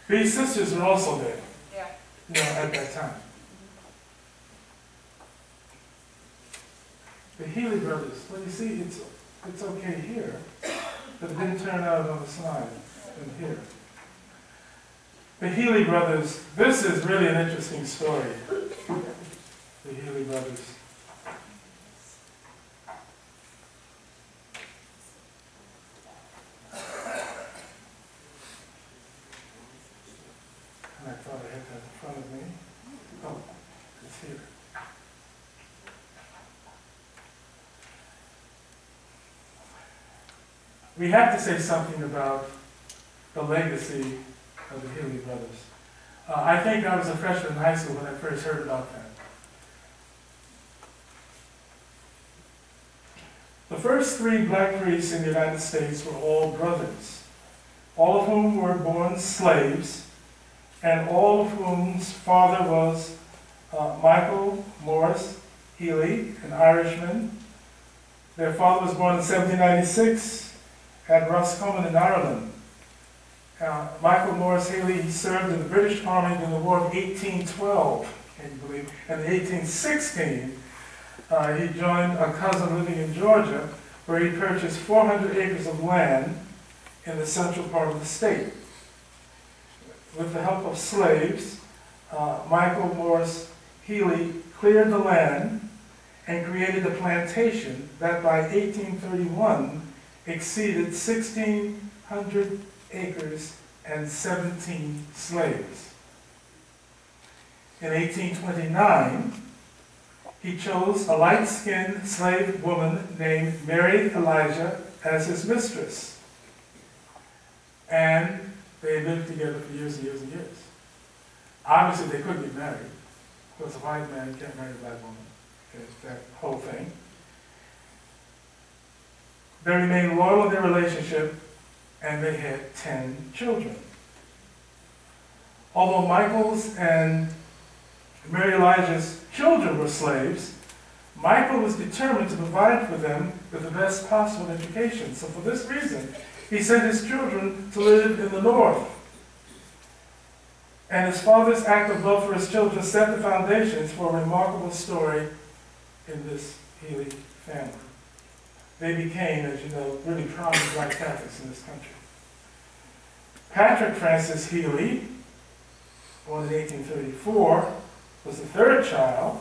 These sisters were also there, yeah. at that time. The Healy brothers, well, you see, it's okay here, but it didn't turn out on the slide in here. The Healy brothers, this is really an interesting story. The Healy brothers. And I thought I had that in front of me. Oh, it's here. We have to say something about the legacy of the Healy brothers. I think I was a freshman in high school when I first heard about them. The first 3 black priests in the United States were all brothers, all of whom were born slaves, and all of whom's father was Michael Morris Healy, an Irishman. Their father was born in 1796 at Roscommon in Ireland. Michael Morris Healy served in the British Army during the War of 1812, can you believe? And in 1816, he joined a cousin living in Georgia, where he purchased 400 acres of land in the central part of the state. With the help of slaves, Michael Morris Healy cleared the land and created a plantation that by 1831 exceeded 1,600 acres and 17 slaves. In 1829, he chose a light-skinned slave woman named Mary Elijah as his mistress. And they lived together for years and years and years. Obviously, they couldn't get married, because a white man can't marry a black woman. It's that whole thing. They remained loyal in their relationship, and they had 10 children. Although Michael's and Mary Elijah's children were slaves, Michael was determined to provide for them with the best possible education. So for this reason, he sent his children to live in the north. And his father's act of love for his children set the foundations for a remarkable story in this Healy family. They became, as you know, really prominent black Catholics in this country. Patrick Francis Healy, born in 1834, was the 3rd child,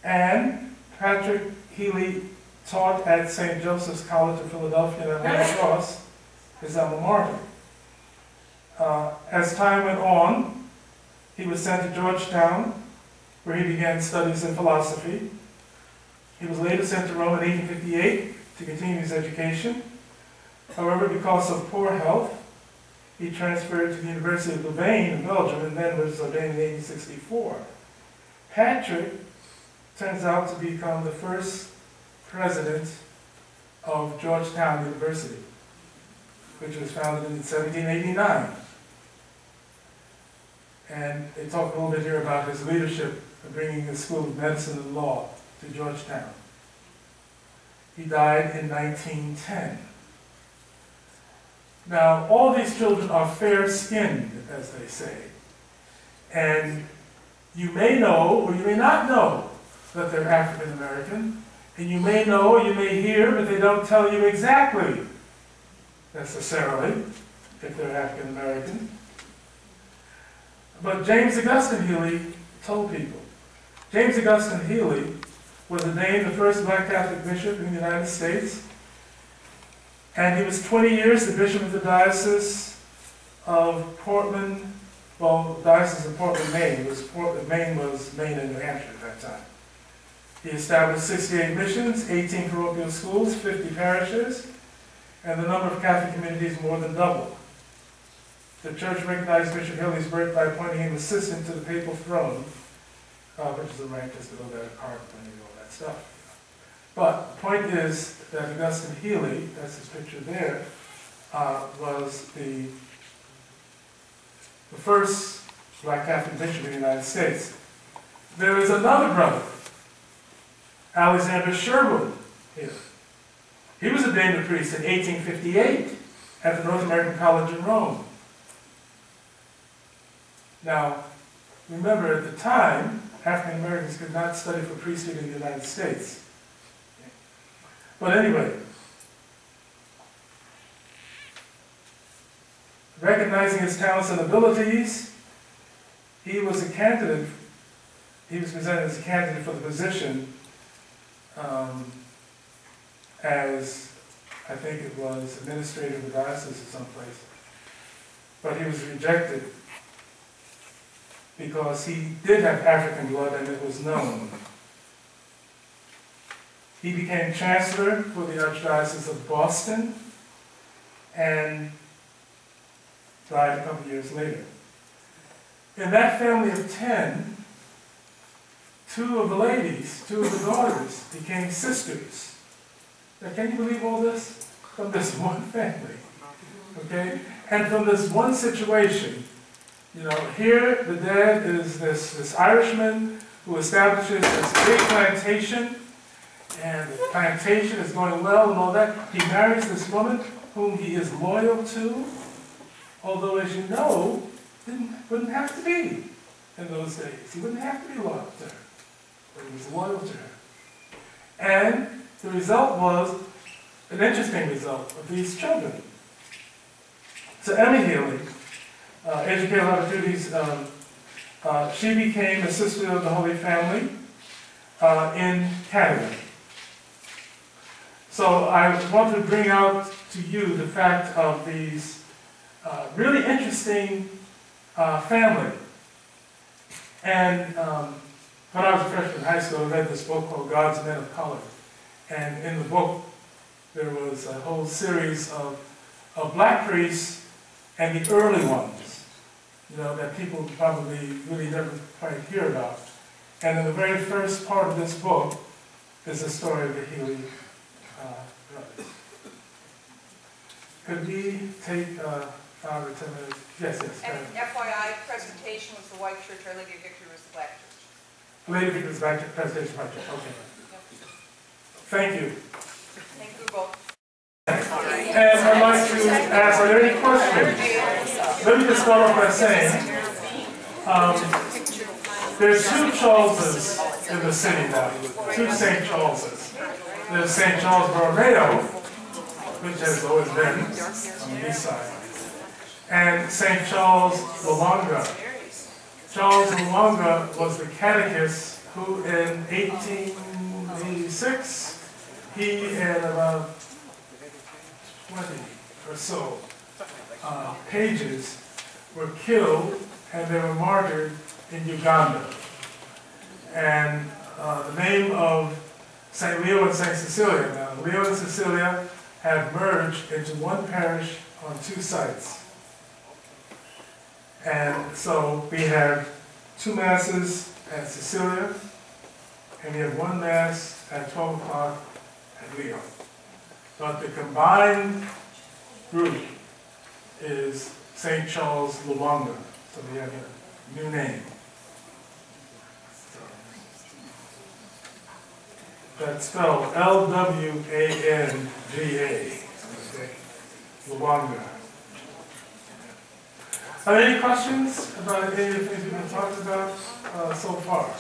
and Patrick Healy taught at St. Joseph's College of Philadelphia and at Holy Cross, his alma mater. As time went on, he was sent to Georgetown, where he began studies in philosophy. He was later sent to Rome in 1858 to continue his education. However, because of poor health, he transferred to the University of Louvain in Belgium and then was ordained in 1864. Patrick turns out to become the first president of Georgetown University, which was founded in 1789. And they talk a little bit here about his leadership in bringing the School of Medicine and Law to Georgetown. He died in 1910. Now, all these children are fair-skinned, as they say. And you may know, or you may not know, that they're African American. And you may know, or you may hear, but they don't tell you exactly, necessarily, if they're African American. But James Augustine Healy told people. James Augustine Healy was ordained the first black Catholic bishop in the United States. And he was 20 years the bishop of the Diocese of Portland, well, Diocese of Portland, Maine. Maine was Maine and New Hampshire at that time. He established 68 missions, 18 parochial schools, 50 parishes, and the number of Catholic communities more than doubled. The church recognized Bishop Healy's birth by appointing him assistant to the papal throne, which is a rank just below that of cardinal and all that stuff. But the point is that Augustine Healy, that's his picture there, was the first black Catholic bishop in the United States. There is another brother, Alexander Sherwood Healy. He was ordained a priest in 1858. at the North American College in Rome. Now, remember at the time, African Americans could not study for priesthood in the United States. But anyway, recognizing his talents and abilities, he was a candidate, he was presented as a candidate for the position as, I think it was, administrator of the diocese or someplace. But he was rejected because he did have African blood and it was known. He became chancellor for the Archdiocese of Boston and died a couple of years later. In that family of 10, two of the ladies, two of the daughters, became sisters. Now, can you believe all this? From this one family, okay? And from this one situation, you know, here the dad is this Irishman who establishes this big plantation, and the plantation is going well and all that. He marries this woman whom he is loyal to, although, as you know, wouldn't have to be in those days. He wouldn't have to be loyal to her, but he was loyal to her. And the result was an interesting result of these children. So Emmy Healy, educational opportunities, she became a sister of the Holy Family in Canada. So I want to bring out to you the fact of these really interesting family. And when I was a freshman in high school, I read this book called God's Men of Color. And in the book, there was a whole series of black priests and the early ones, you know, that people probably really never quite hear about. And in the very first part of this book is the story of the Healy brothers. Could we take 5 or 10 minutes? Yes, yes. And FYI, presentation was the white church, Our Lady of Victory was the black church. Lady Victory was the presentation, right? Okay. Thank you. Thank you both. And I'd like to ask, are there any questions? Let me just start off by saying, there's 2 Charleses in the city now, 2 St. Charleses. There's St. Charles Borromeo, which has always been on the east side, and St. Charles Lolonga. Charles Lolonga was the catechist who in 1886, he and about 20 or so pages were killed and they were martyred in Uganda. And the name of St. Leo and St. Cecilia. Now, Leo and Cecilia have merged into one parish on 2 sites. And so we have 2 masses at Cecilia, and we have 1 mass at 12 o'clock at Leo. But the combined group is St. Charles Lolonga. So we have a new name. That's spelled L-W-A-N-G-A. Okay. Lolonga. Are there any questions about any of the things we've been talked about so far?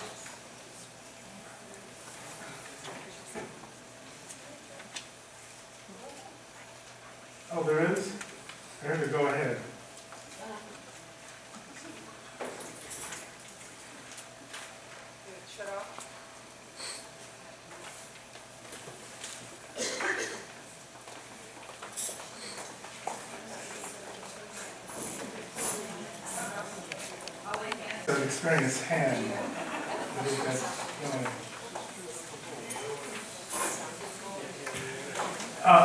Oh, there is? I heard it. Go ahead. Did it shut off? An experienced hand.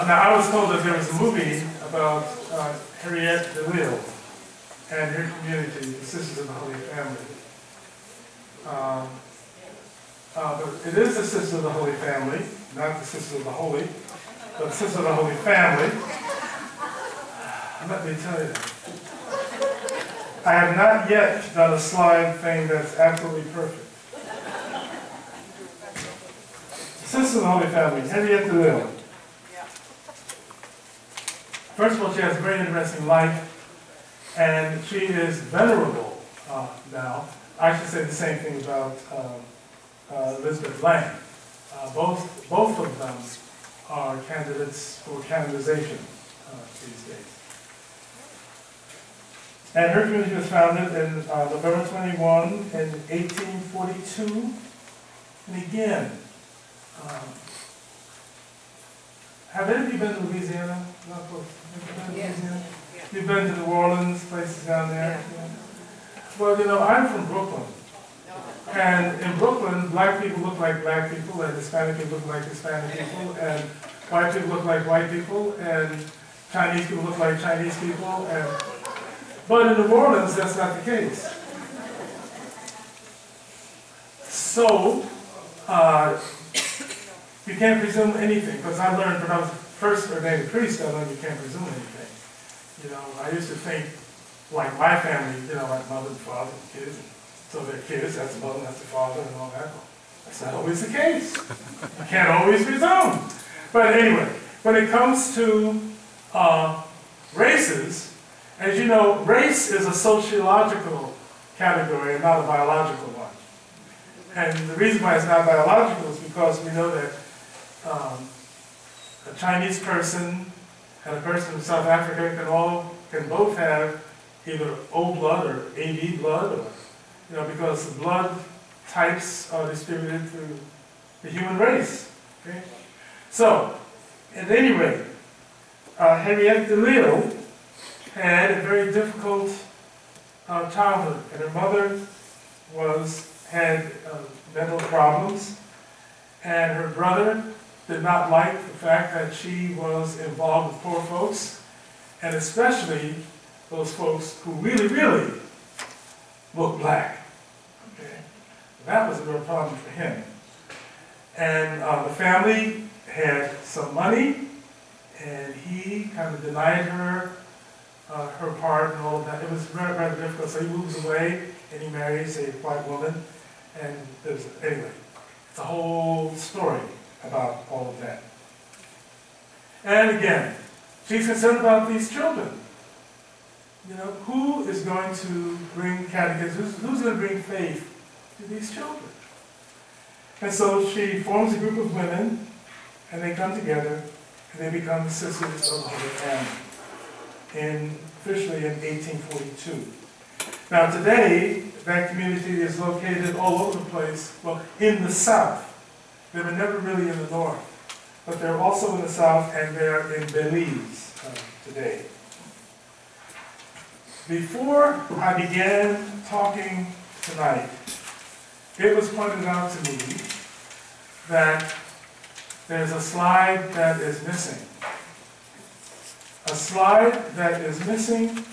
Now, I was told that there was a movie about Henriette DeLille and her community, the Sisters of the Holy Family. But it is the Sisters of the Holy Family, not the Sisters of the Holy, but the Sisters of the Holy Family. Let me tell you, I have not yet done a slide thing that's absolutely perfect. Sisters of the Holy Family, Henriette DeLille. First of all, she has a very interesting life, and she is venerable now. I should say the same thing about Elizabeth Lang. Both of them are candidates for canonization these days. And her community was founded in November 21 in 1842. And again, have any of you been to Louisiana? Yes. Louisiana? Yeah. You've been to New Orleans, places down there? Yeah. Well, you know, I'm from Brooklyn. And in Brooklyn, black people look like black people, and Hispanic people look like Hispanic people, and white people look like white people, and Chinese people look like Chinese people. But in New Orleans, that's not the case. So, you can't presume anything, because I learned when I was first ordained a priest, I learned you can't presume anything. You know, I used to think, like my family, you know, like mother and father and kids, so they're kids, that's the mother, that's the father, and all that. That's not always the case. You can't always presume. But anyway, when it comes to races, as you know, race is a sociological category and not a biological one. And the reason why it's not biological is because we know that a Chinese person and a person from South Africa can both have either O blood or AB blood, or, you know, because the blood types are distributed through the human race. Okay? So, at any rate, Henriette DeLille had a very difficult childhood, and her mother had mental problems, and her brother did not like the fact that she was involved with poor folks, and especially those folks who really, really look black. Okay? That was a real problem for him. And the family had some money, and he kind of denied her her part and all of that. It was very, very difficult. So he moves away and he marries a white woman. And anyway, it's a whole story about all of that. And again, she's concerned about these children. You know, who is going to bring catechism? Who's going to bring faith to these children? And so she forms a group of women, and they come together, and they become the Sisters of the Holy Family, officially in 1842. Now today, that community is located all over the place, well, in the South. They were never really in the North, but they're also in the South, and they're in Belize today. Before I began talking tonight, it was pointed out to me that there's a slide that is missing. A slide that is missing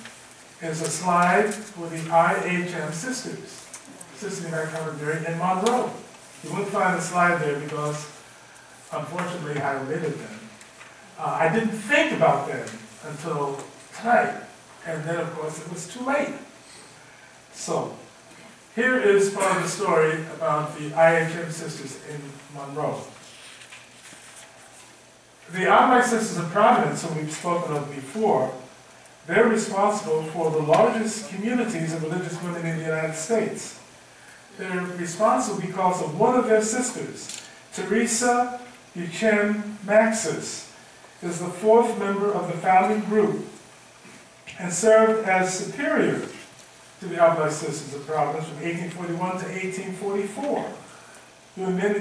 is a slide for the IHM sisters, Sisters of the American Heart in Monroe. You wouldn't find the slide there because, unfortunately, I omitted them. I didn't think about them until tonight, and then, of course, it was too late. So, here is part of the story about the IHM sisters in Monroe. The Oblate Sisters of Providence, whom we've spoken of before, they're responsible for the largest communities of religious women in the United States. They're responsible because of one of their sisters, Teresa Buchem Maxis, is the fourth member of the founding group and served as superior to the Oblate Sisters of Providence from 1841 to 1844,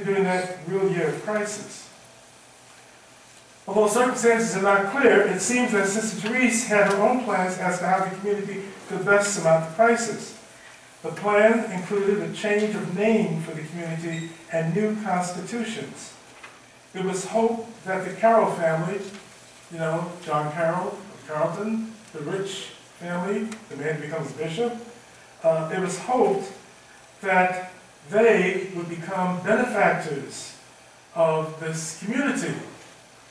during that real year of crisis. Although circumstances are not clear, it seems that Sister Therese had her own plans as to how the community could best surmount the crisis. The plan included a change of name for the community and new constitutions. It was hoped that the Carroll family, you know, John Carroll of Carrollton, the rich family, the man who becomes bishop, it was hoped that they would become benefactors of this community.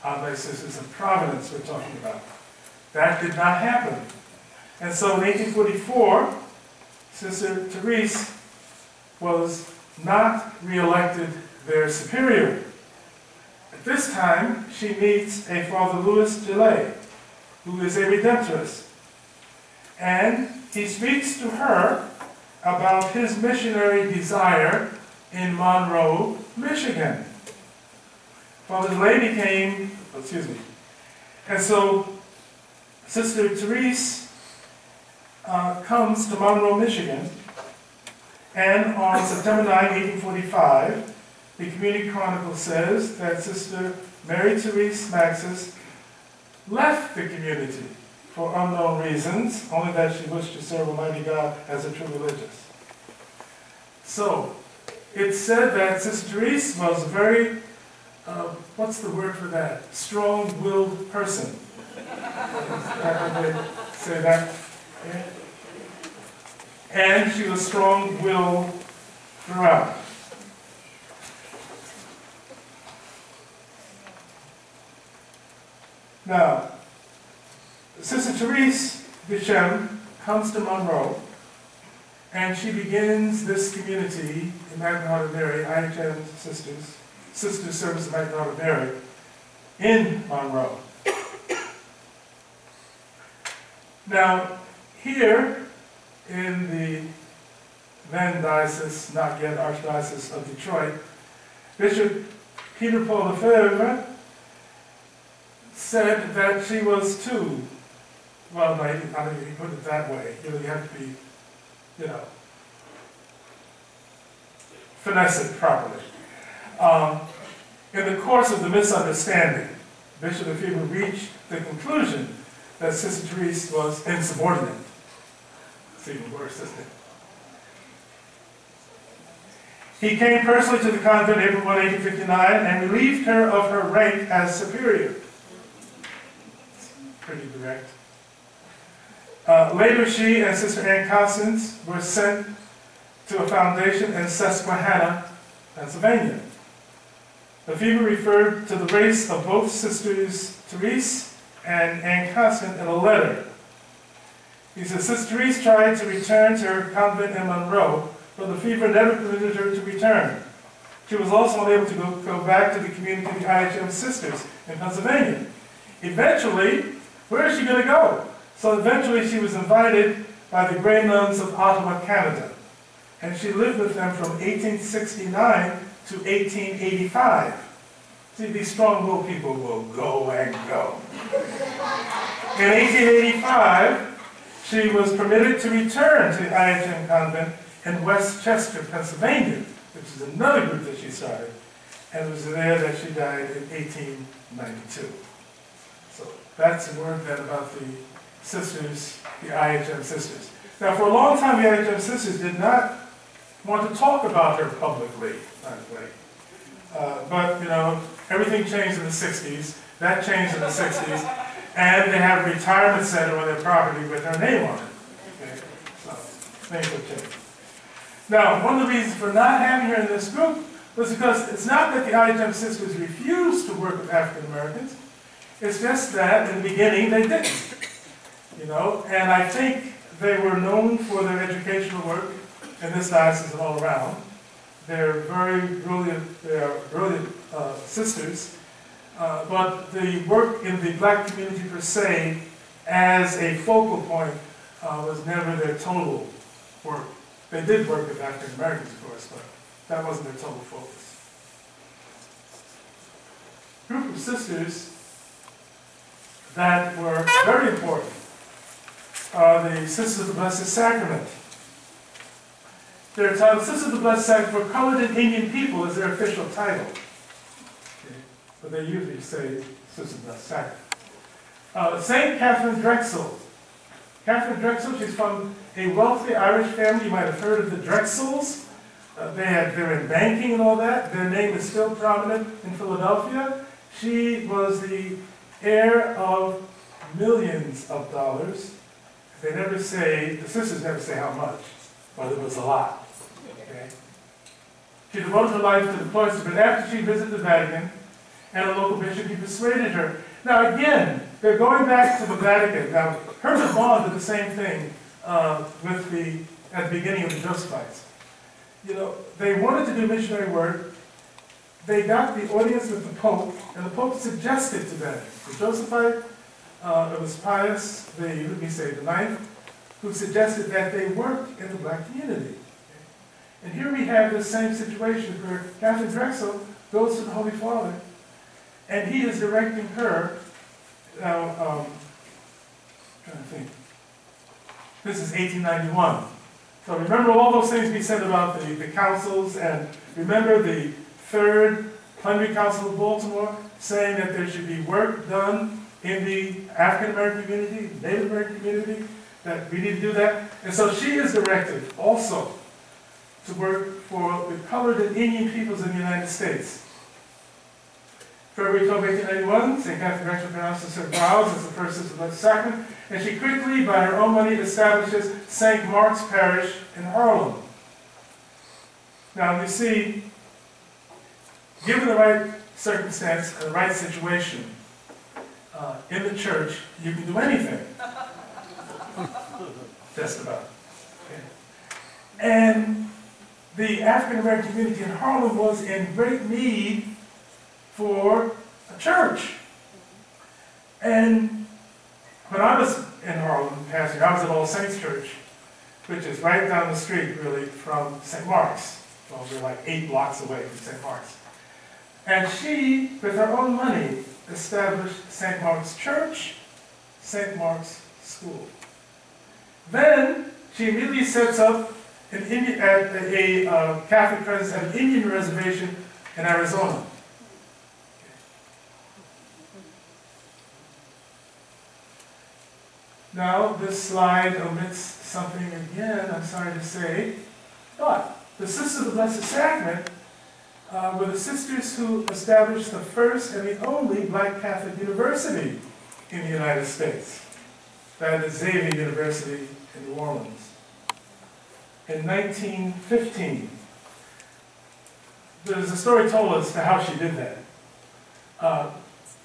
Oblate Sisters of Providence we're talking about. That did not happen. And so in 1844, Sister Therese was not re-elected their superior. At this time, she meets a Father Louis Gillet, who is a redemptorist. And he speaks to her about his missionary desire in Monroe, Michigan. Well, this lady came, and so Sister Therese comes to Monroe, Michigan, and on September 9, 1845, the Community Chronicle says that Sister Mary Therese Maxis left the community for unknown reasons, only that she wished to serve Almighty God as a true religious. So, it's said that Sister Therese was a very, what's the word for that? Strong-willed person. How they say that? Yeah. And she was strong-willed throughout. Now, Sister Therese Bichem comes to Monroe, and she begins this community in Immaculate Heart of Mary, IHM Sisters Service of Immaculate Heart of Mary, in Monroe. Now, here in the then diocese, not yet Archdiocese of Detroit, Bishop Peter Paul Lefebvre said that she was too, well, no, I don't think he put it that way. You have to be, finesse it properly. In the course of the misunderstanding, Bishop Lefebvre reached the conclusion that Sister Therese was insubordinate. It's even worse, isn't it? He came personally to the convent April 1, 1859, and relieved her of her rank as superior. It's pretty direct. Later, she and Sister Ann Cousins were sent to a foundation in Susquehanna, Pennsylvania. Lefebvre referred to the race of both Sisters Therese and Ann Cousins in a letter. He says, Sister Therese tried to return to her convent in Monroe, but Lefebvre never permitted her to return. She was also unable to go back to the community of the IHM Sisters in Pennsylvania. Eventually, where is she going to go? So eventually she was invited by the Grey Nuns of Ottawa, Canada. And she lived with them from 1869 to 1885. See, these strong-willed people will go and go. In 1885, she was permitted to return to the IHM convent in Westchester, Pennsylvania, which is another group that she started. And it was there that she died in 1892. So that's a word then about the sisters, the IHM sisters. Now, for a long time, the IHM sisters did not want to talk about her publicly, by the way. But, everything changed in the 60s. That changed in the 60s. And they have a retirement center on their property with her name on it. Okay? So, things have changed. Now, one of the reasons for not having her in this group was because it's not that the IHM sisters refused to work with African Americans. It's just that in the beginning they didn't. And I think they were known for their educational work in this diocese and all around. They're very brilliant, sisters, but the work in the black community per se as a focal point was never their total work. They did work with African Americans, of course, but that wasn't their total focus. Group of sisters that were very important are the Sisters of the Blessed Sacrament. Their title, Sisters of the Blessed Sacrament, for colored and Indian people is their official title. Okay. But they usually say Sisters of the Blessed Sacrament. St. Catherine Drexel. Catherine Drexel, she's from a wealthy Irish family. You might have heard of the Drexels. They're in banking and all that. Their name is still prominent in Philadelphia. She was the heir of millions of dollars. They never say, the sisters never say how much, but it was a lot. Okay? She devoted her life to the cloister, but after she visited the Vatican and a local bishop, he persuaded her. Now again, they're going back to the Vatican. Now, Herbert and Bond did the same thing at the beginning of the Josephites. They wanted to do missionary work. They got the audience with the Pope, and the Pope suggested to them, the Josephite it was Pius the ninth, who suggested that they work in the black community. And here we have the same situation where Catholic Drexel goes to the Holy Father, and he is directing her. Now, trying to think. This is 1891. So remember all those things we said about the councils, and remember the Third Plenary Council of Baltimore saying that there should be work done in the African American community, Native American community, that we need to do that. And so she is directed also to work for the colored and Indian peoples in the United States. February 12, 1891, St. Catherine Drexel pronounces her vows as the first sister of the Blessed Sacrament, and she quickly, by her own money, establishes St. Mark's Parish in Harlem. Now, you see, given the right circumstance and the right situation in the church, you can do anything. Just about. Okay. And the African American community in Harlem was in great need for a church. And when I was in Harlem pastoring, I was at All Saints Church, which is right down the street, really, from St. Mark's. Well, we're like 8 blocks away from St. Mark's. And she, with her own money, established St. Mark's Church, St. Mark's School. Then she immediately sets up a Catholic presence at an Indian reservation in Arizona. Now, this slide omits something again, I'm sorry to say, but the Sisters of the Blessed Sacrament were the sisters who established the first and the only black Catholic university in the United States. That is Xavier University in New Orleans. In 1915, there's a story told as to how she did that.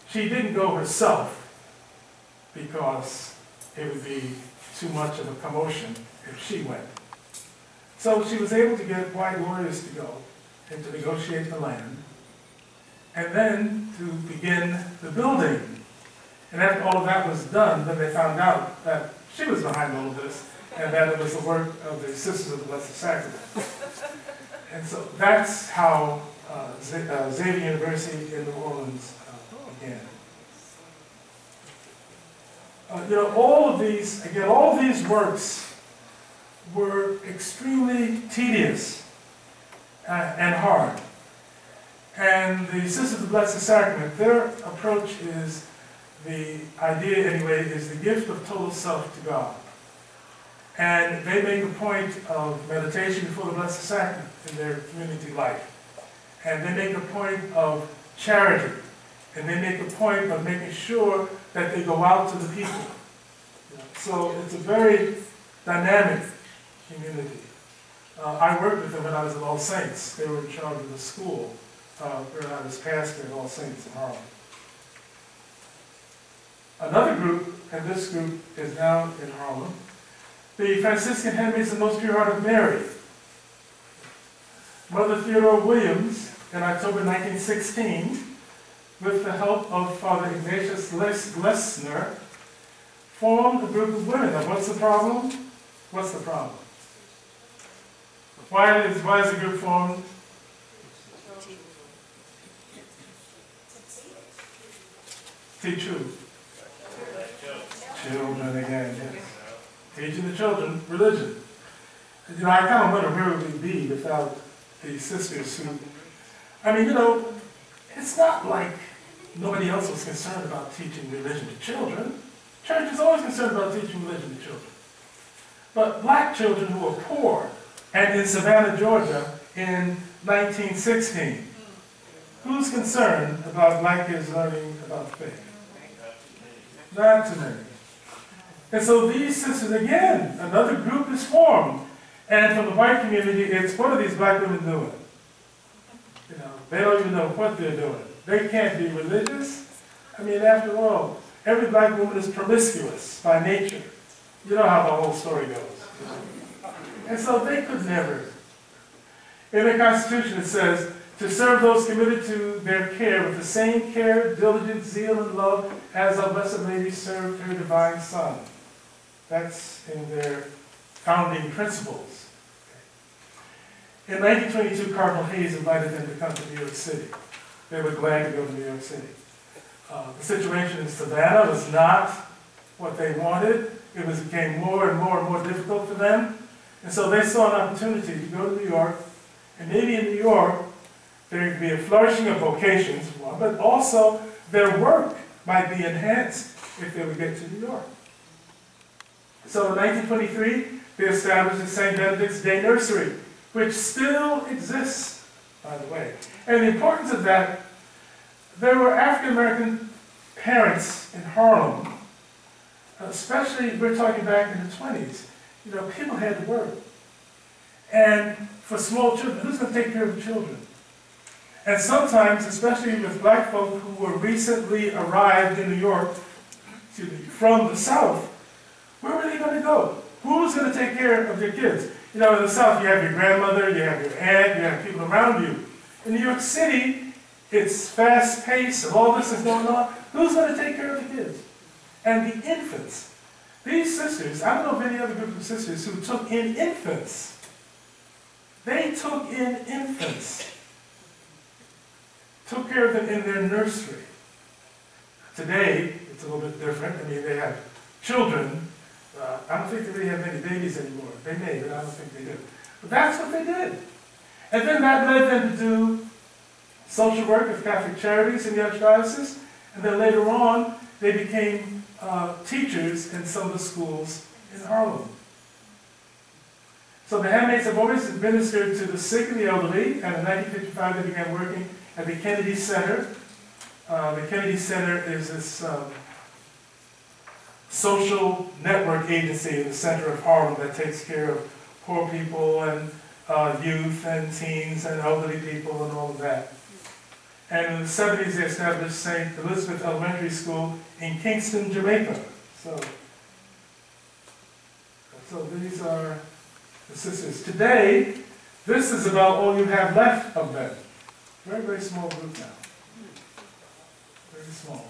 She didn't go herself because it would be too much of a commotion if she went. So she was able to get white lawyers to go and to negotiate the land, and then to begin the building. And after all of that was done, then they found out that she was behind all of this, and that it was the work of the Sisters of the Blessed Sacrament. And so that's how Xavier University in New Orleans began. All of these works were extremely tedious and hard. And the Sisters of the Blessed Sacrament, their approach is, the idea anyway, is the gift of total self to God. And they make a point of meditation before the Blessed Sacrament in their community life. And they make a point of charity. And they make a point of making sure that they go out to the people. So it's a very dynamic community. I worked with them when I was at All Saints. They were in charge of the school where I was pastor at All Saints in Harlem. Another group, and this group is now in Harlem, the Franciscan Handmaids of the Most Pure Heart of Mary. Mother Theodore Williams, in October 1916, with the help of Father Ignatius Lesner, formed a group of women. Now, what's the problem? What's the problem? Why is the group formed? Teach who? Children again, yes. Teaching the children religion. I kind of wonder where would we be without the sisters who, it's not like nobody else was concerned about teaching religion to children. Church is always concerned about teaching religion to children. But black children who were poor, and in Savannah, Georgia, in 1916, who's concerned about black kids learning about faith? Not too many. And so these sisters, again, another group is formed. And from the white community, it's, what are these black women doing? They don't even know what they're doing. They can't be religious. After all, every black woman is promiscuous by nature. You know how the whole story goes. And so they could never. In the Constitution it says to serve those committed to their care with the same care, diligence, zeal, and love as our Blessed Lady served her divine Son. That's in their founding principles. In 1922, Cardinal Hayes invited them to come to New York City. They were glad to go to New York City. The situation in Savannah was not what they wanted. It became more and more and more difficult for them. And so they saw an opportunity to go to New York, and maybe in New York, there could be a flourishing of vocations, but also their work might be enhanced if they would get to New York. So in 1923, they established the St. Benedict's Day Nursery, which still exists, by the way. And the importance of that, there were African-American parents in Harlem, especially, we're talking back in the 20s, you know, people had to work. And for small children, who's going to take care of the children? And sometimes, especially with black folk who were recently arrived in New York, from the South, where were they going to go? Who's going to take care of their kids? You know, in the South, you have your grandmother, you have your aunt, you have people around you. In New York City, it's fast-paced, and all this is going on. Who's going to take care of the kids? And the infants. These sisters, I don't know of any other group of sisters who took in infants. They took in infants. Took care of them in their nursery. Today, it's a little bit different. I mean, they have children. I don't think they really have many babies anymore. They may, but I don't think they do. But that's what they did. And then that led them to do social work with Catholic Charities in the Archdiocese. And then later on, they became teachers in some of the schools in Harlem. So the handmaids have always administered to the sick and the elderly, and in 1955 they began working at the Kennedy Center. The Kennedy Center is this social network agency in the center of Harlem that takes care of poor people and youth and teens and elderly people and all of that. And in the 70s they established St. Elizabeth Elementary School in Kingston, Jamaica. So these are the sisters. Today, this is about all you have left of them. Very, very small group now. Very small.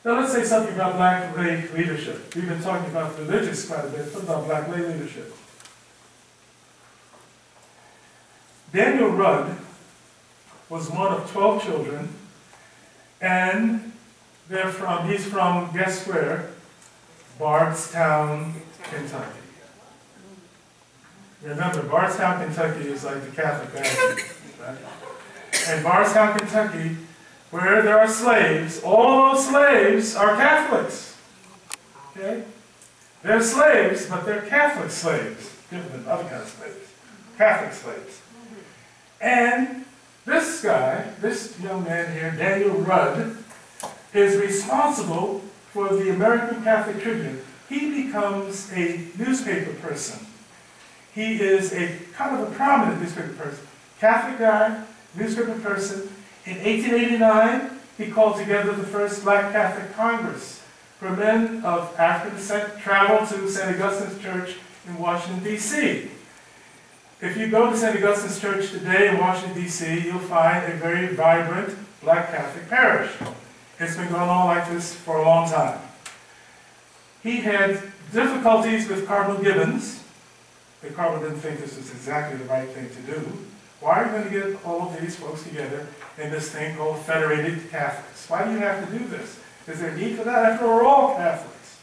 Now let's say something about black lay leadership. We've been talking about religious quite a bit, but about black lay leadership. Daniel Rudd was one of 12 children, and he's from, guess where? Bardstown, Kentucky. Remember, Bardstown, Kentucky is like the Catholic Vatican, right? And Bardstown, Kentucky, where there are slaves, all those slaves are Catholics. Okay? They're slaves, but they're Catholic slaves, different than other kind of slaves. Catholic slaves. And this guy, this young man here, Daniel Rudd, is responsible for the American Catholic Tribune. He becomes a newspaper person. He is a kind of a prominent newspaper person. Catholic guy, newspaper person. In 1889, he called together the first Black Catholic Congress, where men of African descent traveled to St. Augustine's Church in Washington, D.C. If you go to St. Augustine's Church today in Washington, D.C., you'll find a very vibrant Black Catholic parish. It's been going on like this for a long time. He had difficulties with Cardinal Gibbons. The Cardinal didn't think this was exactly the right thing to do. Why are you going to get all of these folks together in this thing called Federated Catholics? Why do you have to do this? Is there a need for that? After all, we're all Catholics.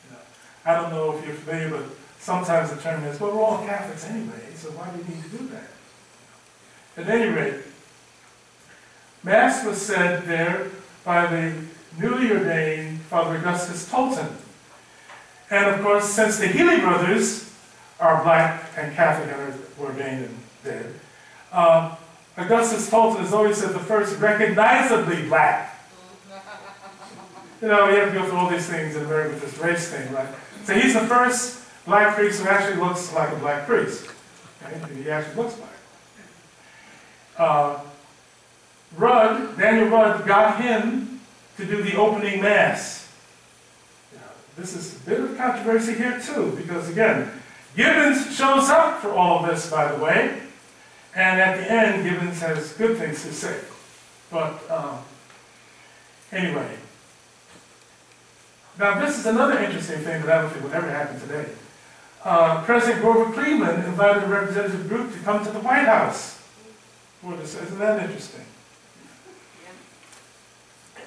You know, I don't know if you're familiar, but sometimes the term is, well, we're all Catholics anyway, so why do you need to do that? At any rate, Mass was said there by the newly ordained Father Augustus Tolton. And of course, since the Healy brothers are Black and Catholic and were ordained and dead, Augustus Tolton has always said the first recognizably Black. You know, you have to go through all these things in America with this race thing, right? So he's the first Black priest who actually looks like a Black priest. Okay? He actually looks Black. Daniel Rudd got him to do the opening Mass. This is a bit of controversy here too, because again, Gibbons shows up for all of this, by the way. And at the end, Gibbons has good things to say. But anyway. Now this is another interesting thing that I don't think would ever happen today. President Grover Cleveland invited a representative group to come to the White House. Isn't that interesting?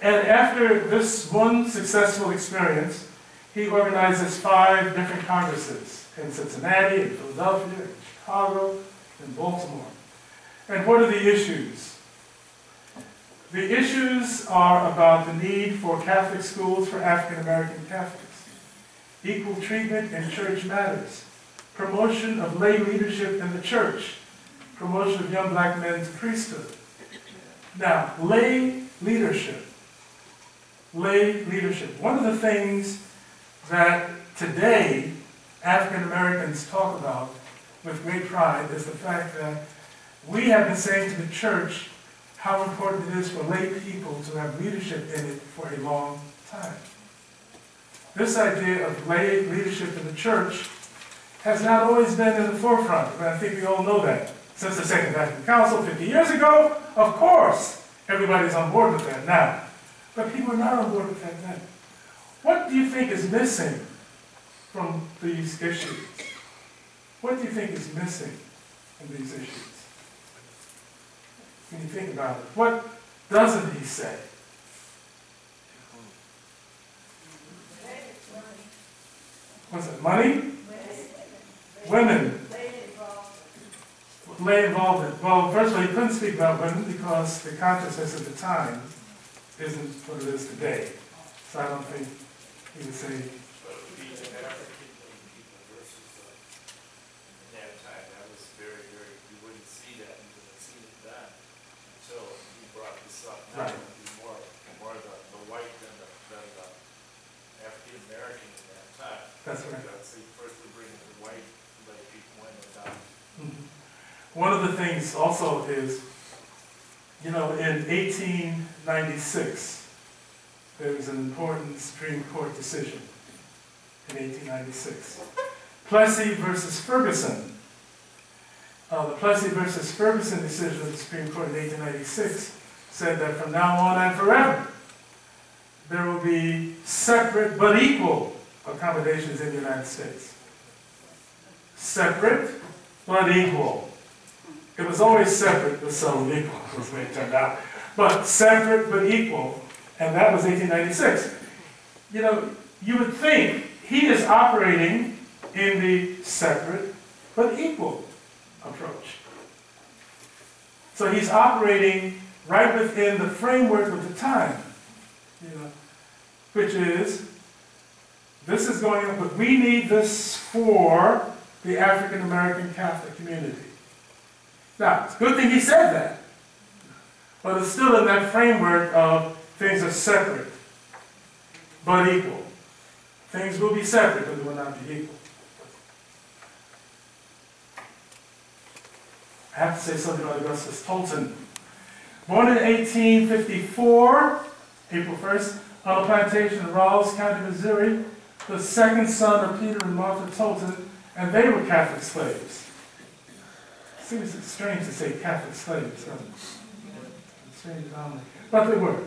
And after this one successful experience, he organizes 5 different congresses in Cincinnati, in Philadelphia, in Chicago, in Baltimore. And what are the issues? The issues are about the need for Catholic schools for African American Catholics, equal treatment in church matters, promotion of lay leadership in the church, promotion of young black men to priesthood. Now, lay leadership. Lay leadership. One of the things that today African Americans talk about with great pride is the fact that we have been saying to the church how important it is for lay people to have leadership in it for a long time. This idea of lay leadership in the church has not always been in the forefront, and I think we all know that. Since the Second Vatican Council 50 years ago, of course, everybody's on board with that now. But people are not on board with that then. What do you think is missing from these issues? What do you think is missing from these issues? When you think about it, what doesn't he say? What's it? Money? Women. Lay involvement. Well, first of all, he couldn't speak about women because the consciousness at the time isn't what it is today. So I don't think he would say. But being an African people versus that time, that was very, very, you wouldn't see that, you wouldn't see it then until he brought this up. Now it would be more the white than the African American in that time. That's right. That's the first to bring the white lay people in and down. Mm-hmm. One of the things also is, you know, in 1896, there was an important Supreme Court decision in 1896. Plessy versus Ferguson. The Plessy versus Ferguson decision of the Supreme Court in 1896 said that from now on and forever, there will be separate but equal accommodations in the United States. Separate but equal. It was always separate but seldom equal, was the way it turned out. But separate but equal, and that was 1896. You know, you would think he is operating in the separate but equal approach. So he's operating right within the framework of the time, you know, which is, this is going on, but we need this for the African American Catholic community. Now, it's a good thing he said that, but it's still in that framework of things are separate but equal. Things will be separate, but they will not be equal. I have to say something about Augustus Tolton. Born in 1854, April 1st, on a plantation in Rawls County, Missouri, the second son of Peter and Martha Tolton, and they were Catholic slaves. Seems strange to say Catholic slaves, doesn't it? Strange anomaly. But they were.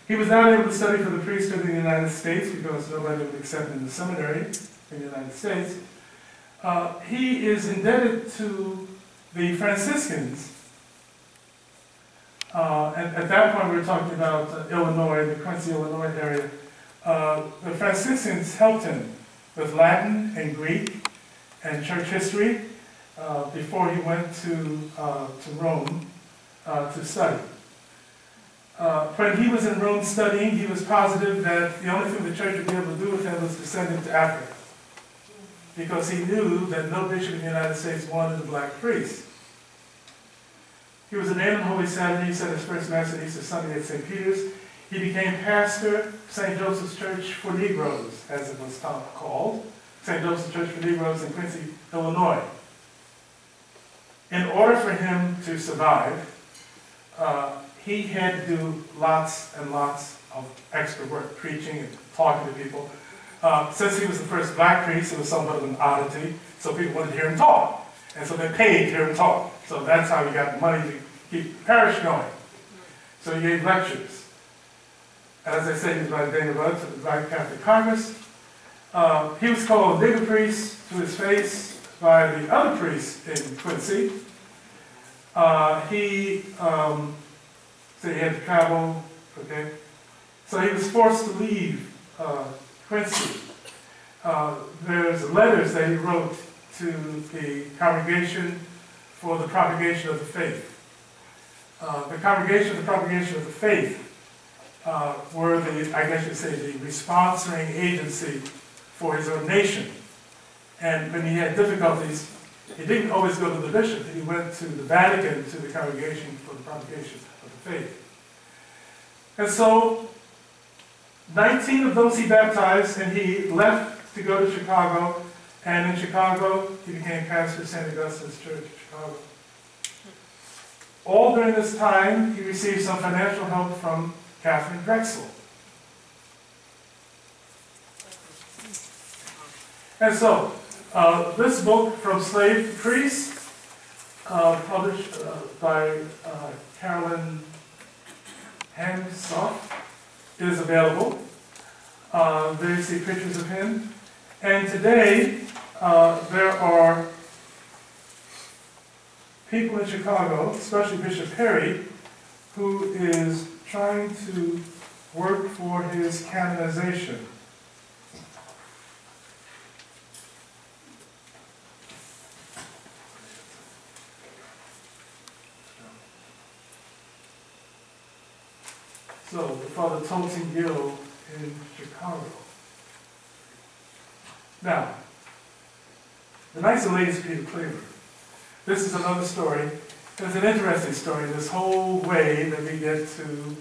He was not able to study for the priesthood in the United States because nobody would accept him in the seminary in the United States. He is indebted to the Franciscans. And at that point, we were talking about Illinois, the Quincy, Illinois area. The Franciscans helped him with Latin and Greek and church history before he went to Rome to study. When he was in Rome studying, he was positive that the only thing the church would be able to do with him was to send him to Africa, because he knew that no bishop in the United States wanted a black priest. He was ordained on Holy Saturday. He said his first Mass at Easter Sunday at St. Peter's. He became pastor of St. Joseph's Church for Negroes, as it was called, St. Joseph's Church for Negroes in Quincy, Illinois. In order for him to survive, he had to do lots and lots of extra work, preaching and talking to people. Since he was the first black priest, it was somewhat of an oddity, so people wanted to hear him talk. And so they paid to hear him talk. So that's how he got money to keep the parish going. So he gave lectures. As I said, he was by the name of to the Black Catholic Caucus. He was called a nigger priest to his face by the other priests in Quincy. So he had to travel, okay? So he was forced to leave Quincy. There's letters that he wrote to the Congregation for the Propagation of the Faith. The Congregation for the Propagation of the Faith were the, I guess you'd say, the sponsoring agency for his ordination. And when he had difficulties, he didn't always go to the bishop. He went to the Vatican, to the Congregation for the Propagation of the Faith. And so, 19 of those he baptized, and he left to go to Chicago. And in Chicago, he became pastor of St. Augustus Church in Chicago. All during this time, he received some financial help from Catherine Drexel. And so, this book, From Slave to Priest, published by Carolyn Hamsoff, is available. There you see pictures of him. And today, there are people in Chicago, especially Bishop Perry, who is trying to work for his canonization. So, the Father Tolton Gill in Chicago. Now, the Knights and Ladies of Peter Claver. This is another story. It's an interesting story, this whole way that we get to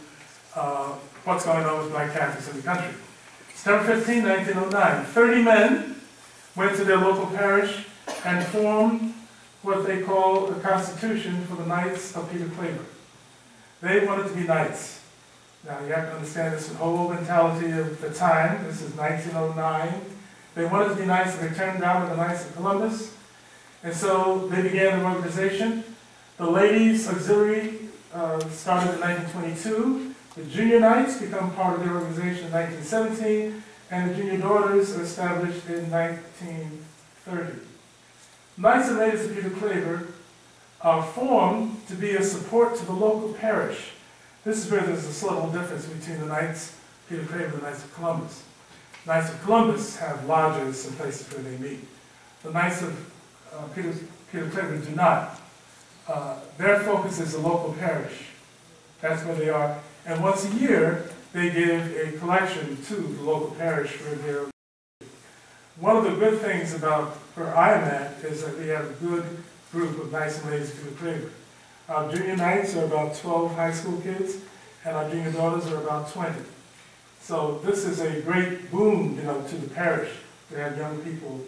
what's going on with Black Catholics in the country. September 15, 1909, 30 men went to their local parish and formed what they call a constitution for the Knights of Peter Claver. They wanted to be knights. Now, you have to understand this whole mentality of the time. This is 1909. They wanted to be knights, and they turned down the Knights of Columbus. And so they began an organization. The Ladies Auxiliary started in 1922. The Junior Knights become part of the organization in 1917. And the Junior Daughters are established in 1930. Knights and Ladies of Peter Claver are formed to be a support to the local parish. This is where there's a subtle difference between the Knights of Peter Claver and the Knights of Columbus. Knights of Columbus have lodges and places where they meet. The Knights of Peter Claver do not. Their focus is the local parish. That's where they are. And once a year, they give a collection to the local parish where they're. One of the good things about where I am at is that we have a good group of Knights and Ladies of Peter Claver. Our junior knights are about 12 high school kids, and our junior daughters are about 20. So this is a great boon, to the parish to have young people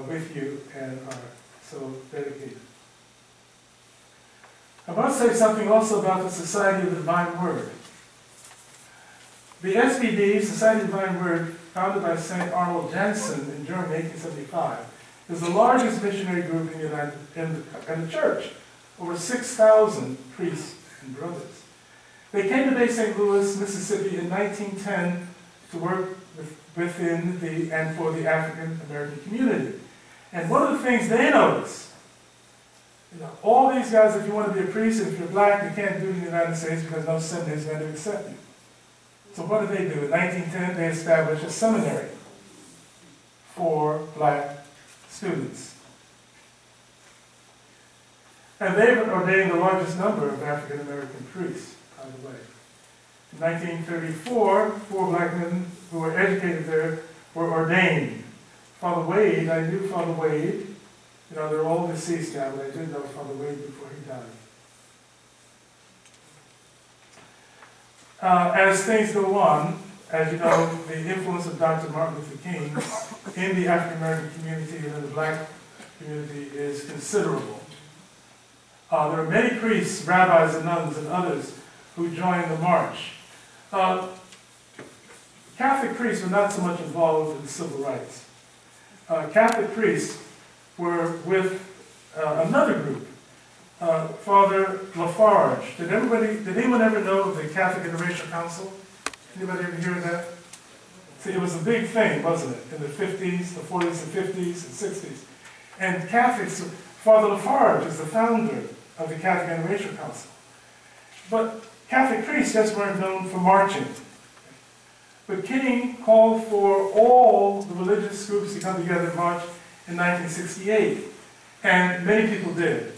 with you and are so dedicated. I want to say something also about the Society of the Divine Word. The SVD, Society of the Divine Word, founded by St. Arnold Jansen in Germany, 1875, is the largest missionary group in the church. Over 6,000 priests and brothers. They came to Bay St. Louis, Mississippi in 1910 to work within and for the African American community. And one of the things they noticed, all these guys, if you want to be a priest, if you're black, you can't do it in the United States because no seminary is going to accept you. So what did they do? In 1910, they established a seminary for black students. And they ordained the largest number of African American priests, by the way. In 1934, 4 black men who were educated there were ordained. Father Wade, I knew Father Wade. They're all deceased now, but I did know Father Wade before he died. As things go on, as you know, the influence of Dr. Martin Luther King in the African American community and in the black community is considerable. There are many priests, rabbis, and nuns, and others who joined the march. Catholic priests were not so much involved in civil rights. Catholic priests were with another group, Father Lafarge. Did anyone ever know of the Catholic Interracial Council? Anybody ever hear of that? See, it was a big thing, wasn't it? In the 50s, the 40s, the 50s, and 60s. And Catholics, Father Lafarge is the founder of the Catholic Interracial Council. But Catholic priests just weren't known for marching. But King called for all the religious groups to come together in March in 1968. And many people did.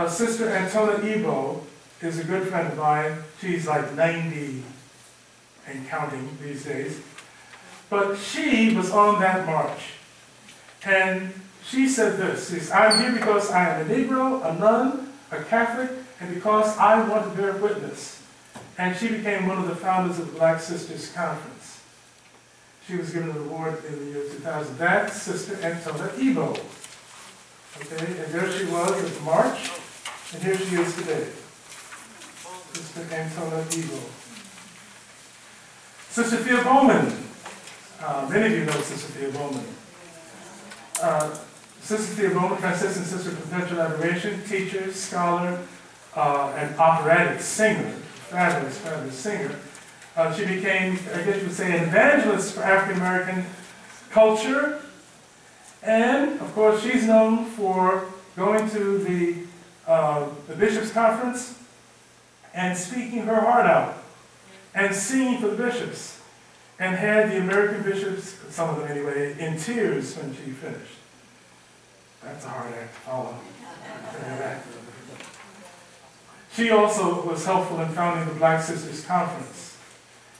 Sister Antonia Ebo is a good friend of mine. She's like 90 and counting these days. But she was on that march. And she said this. She said, I'm here because I am a Negro, a nun, a Catholic, and because I want to bear witness. And she became one of the founders of the Black Sisters Conference. She was given an award in the year 2000. That's Sister Antonia Ebo. Okay, and there she was at the march, and here she is today. Sister Antonia Ebo. Sister Thea Bowman. Many of you know Sister Thea Bowman. Sister Thea Bowman, Franciscan Sister of Perpetual Adoration, teacher, scholar, and operatic singer, fabulous, fabulous singer. She became, I guess you would say, an evangelist for African American culture. And, of course, she's known for going to the Bishops' Conference and speaking her heart out and singing for the bishops. And had the American bishops, some of them anyway, in tears when she finished. That's a hard act to follow. She also was helpful in founding the Black Sisters Conference.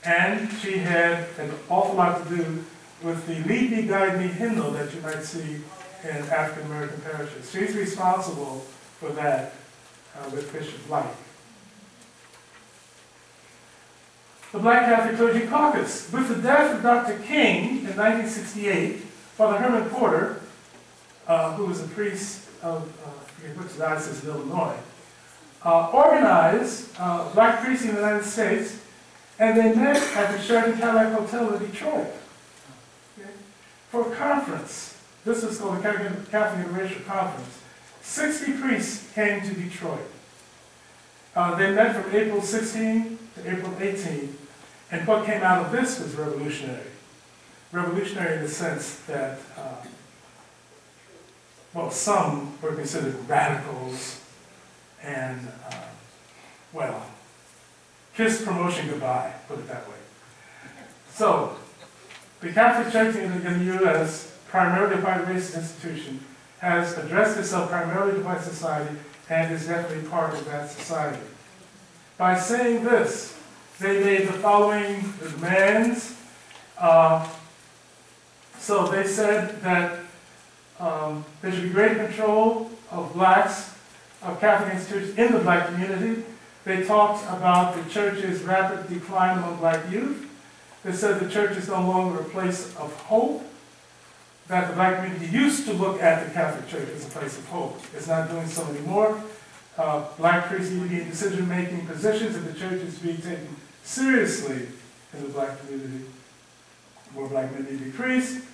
And she had an awful lot to do with the Lead Me, Guide Me hymnal that you might see in African American parishes. She's responsible for that with Bishop Light. The Black Catholic Clergy Caucus. With the death of Dr. King in 1968, Father Herman Porter, who was a priest of which diocese in Illinois, organized black priests in the United States, and they met at the Sheraton Cadillac Hotel in Detroit for a conference. This was called the Catholic Interracial Conference. 60 priests came to Detroit. They met from April 16 to April 18, and what came out of this was revolutionary. Revolutionary in the sense that, well, some were considered radicals and, well, kiss promotion goodbye, put it that way. So, the Catholic Church in the U.S., primarily a white racist institution, has addressed itself primarily to white society and is definitely part of that society. By saying this, they made the following demands. So they said that there should be greater control of blacks, of Catholic institutions in the black community. They talked about the church's rapid decline among black youth. They said the church is no longer a place of hope, that the black community used to look at the Catholic Church as a place of hope. It's not doing so anymore. Black priests need to be in decision-making positions, and the church is being taken seriously in the black community. More black men need to be priests.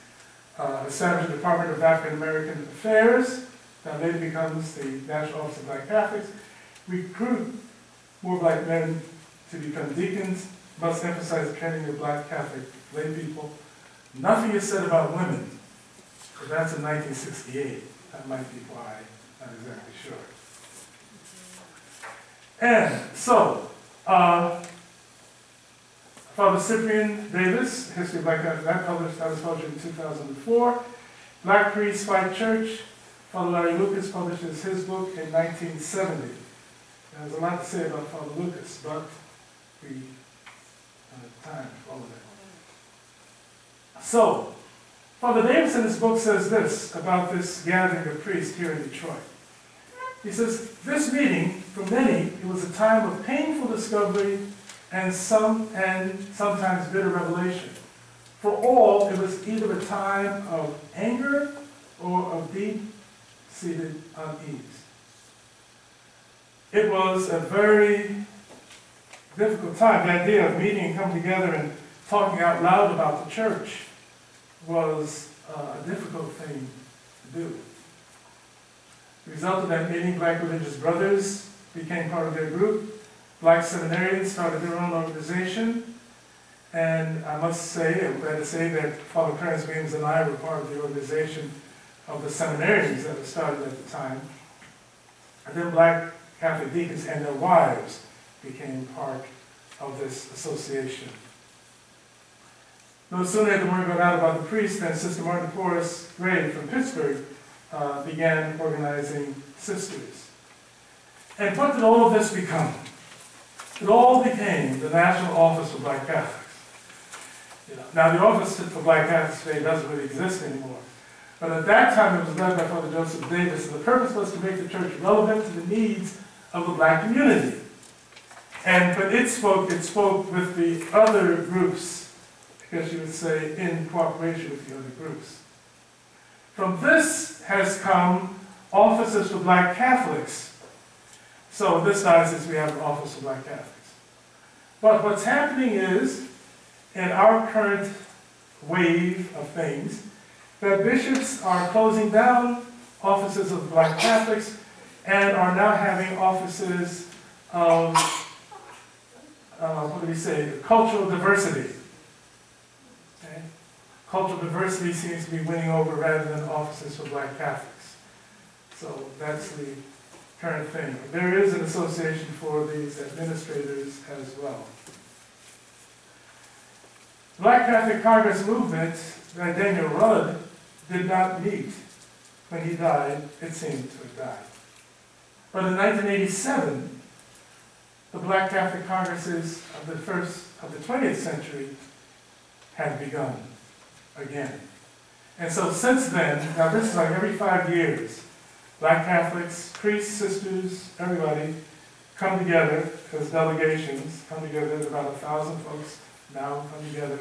Establish a Department of African American Affairs, that later becomes the National Office of Black Catholics. Recruit more black men to become deacons. Must emphasize the training of black Catholic lay people. Nothing is said about women, but that's in 1968. That might be why, not exactly sure. And so, Father Cyprian Davis, History of Black Catholic, that was published in 2004. Black Priests Fight Church, Father Larry Lucas published his book in 1970. Now, there's a lot to say about Father Lucas, but we don't have time for all of that. So, Father Davis in his book says this about this gathering of priests here in Detroit. He says, this meeting, for many, it was a time of painful discovery and sometimes bitter revelation. For all, it was either a time of anger or of deep-seated unease. It was a very difficult time. The idea of meeting and coming together and talking out loud about the church was a difficult thing to do. The result of that meeting, black religious brothers became part of their group. Black seminarians started their own organization. And I must say, I'm glad to say that Father Clarence Williams and I were part of the organization of the seminarians that were started at the time. And then black Catholic deacons and their wives became part of this association. No sooner had the word got out about the priest than Sister Martin Porras Gray from Pittsburgh began organizing sisters. And what did all of this become? It all became the National Office for Black Catholics. Now the Office for Black Catholics today doesn't really exist anymore. But at that time it was led by Father Joseph Davis, and the purpose was to make the church relevant to the needs of the black community. And when it spoke with the other groups, I guess you would say, in cooperation with the other groups. From this has come offices for black Catholics. So in this diocese we have an office for black Catholics. But what's happening is, in our current wave of things, that bishops are closing down offices of black Catholics and are now having offices of, what do we say, cultural diversity. Okay? Cultural diversity seems to be winning over rather than offices for black Catholics. So that's the current thing. There is an association for these administrators as well. The Black Catholic Congress movement by Daniel Rudd did not meet. When he died, it seemed to have died. But in 1987, the Black Catholic Congresses of the 20th century had begun again. And so since then, now this is like every 5 years, black Catholics, priests, sisters, everybody come together as delegations, come together, about 1,000 folks now come together,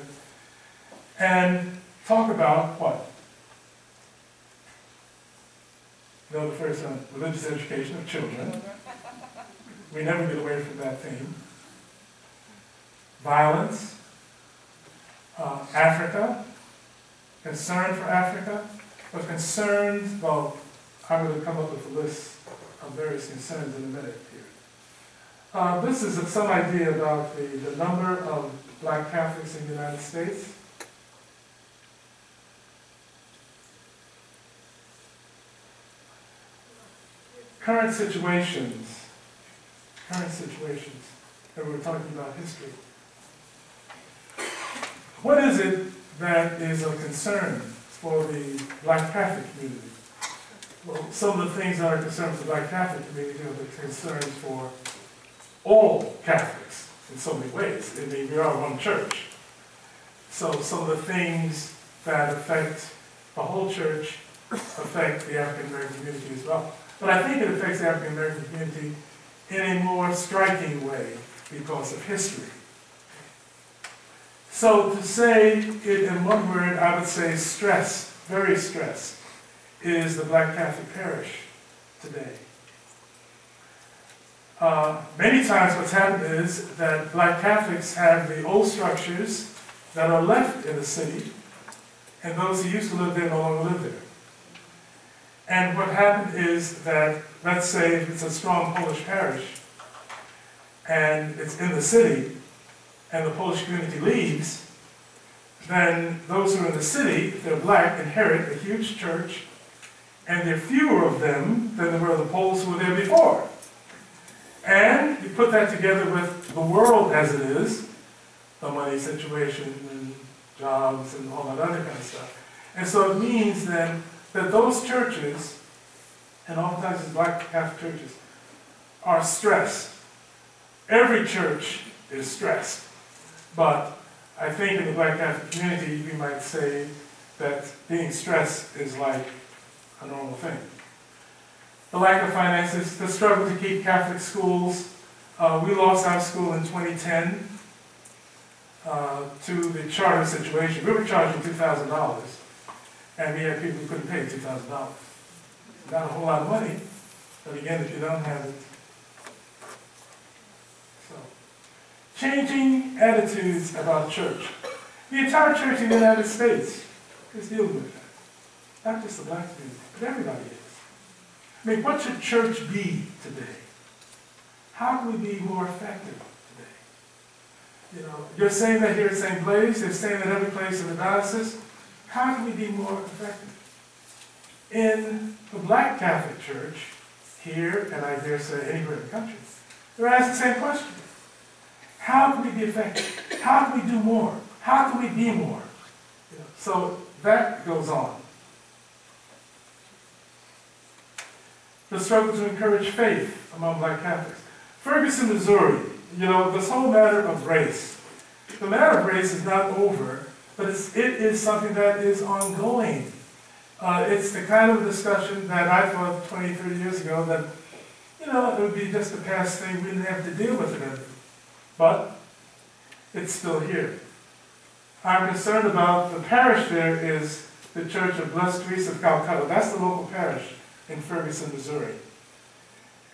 and talk about what? You know, the first one, religious education of children. We never get away from that theme. Violence, Africa, concern for Africa, but concerns, well, I'm going to come up with a list of various concerns in a minute here. This is some idea about the number of black Catholics in the United States. Current situations, and we're talking about history. What is it that is of concern for the black Catholic community? Well, some of the things that are concerns for the black Catholic community are the concerns for all Catholics in so many ways. I mean, we are one church. So some of the things that affect the whole church affect the African American community as well. But I think it affects the African American community in a more striking way because of history. So to say it in one word, I would say stress, very stressed, is the black Catholic parish today. Many times what's happened is that black Catholics have the old structures that are left in the city, and those who used to live there no longer live there. And what happened is that, let's say if it's a strong Polish parish, and it's in the city, and the Polish community leaves, then those who are in the city, if they're black, inherit a huge church, and there are fewer of them than there were the Poles who were there before. And you put that together with the world as it is, the money situation and jobs and all that other kind of stuff. And so it means then that those churches, and oftentimes the black Catholic churches, are stressed. Every church is stressed. But I think in the black Catholic community, we might say that being stressed is like a normal thing. The lack of finances, the struggle to keep Catholic schools. We lost our school in 2010 to the charter situation. We were charging $2,000, and we had people who couldn't pay $2,000. Not a whole lot of money, but again, if you don't have it. So, changing attitudes about church. The entire church in the United States is dealing with that. Not just the black community, but everybody is. I mean, what should church be today? How can we be more effective today? You know, you're saying that here at St. Blase, they're saying that every place in the diocese. How can we be more effective? In the Black Catholic Church, here, and I dare say anywhere in the country, they're asked the same question. How can we be effective? How can we do more? How can we be more? You know, so that goes on. The struggle to encourage faith among Black Catholics. Ferguson, Missouri, you know, this whole matter of race. The matter of race is not over, but it is something that is ongoing. It's the kind of discussion that I thought 20, 30 years ago that, you know, it would be just a past thing, we didn't have to deal with it. But it's still here. I'm concerned about the parish there is the Church of Blessed Teresa of Calcutta. That's the local parish in Ferguson, Missouri.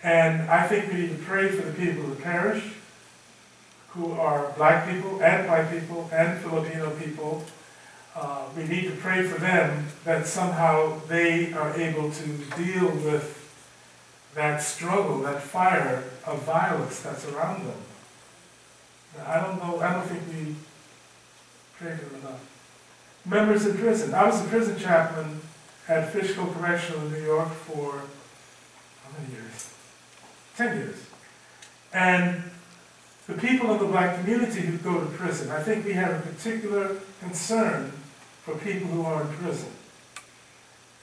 And I think we need to pray for the people of the parish, who are Black people and white people and Filipino people. We need to pray for them that somehow they are able to deal with that struggle, that fire of violence that's around them. I don't think we pray for them enough. Members in prison. I was a prison chaplain at Fishkill Correctional in New York for, how many years? 10 years. And the people of the Black community who go to prison, I think we have a particular concern for people who are in prison.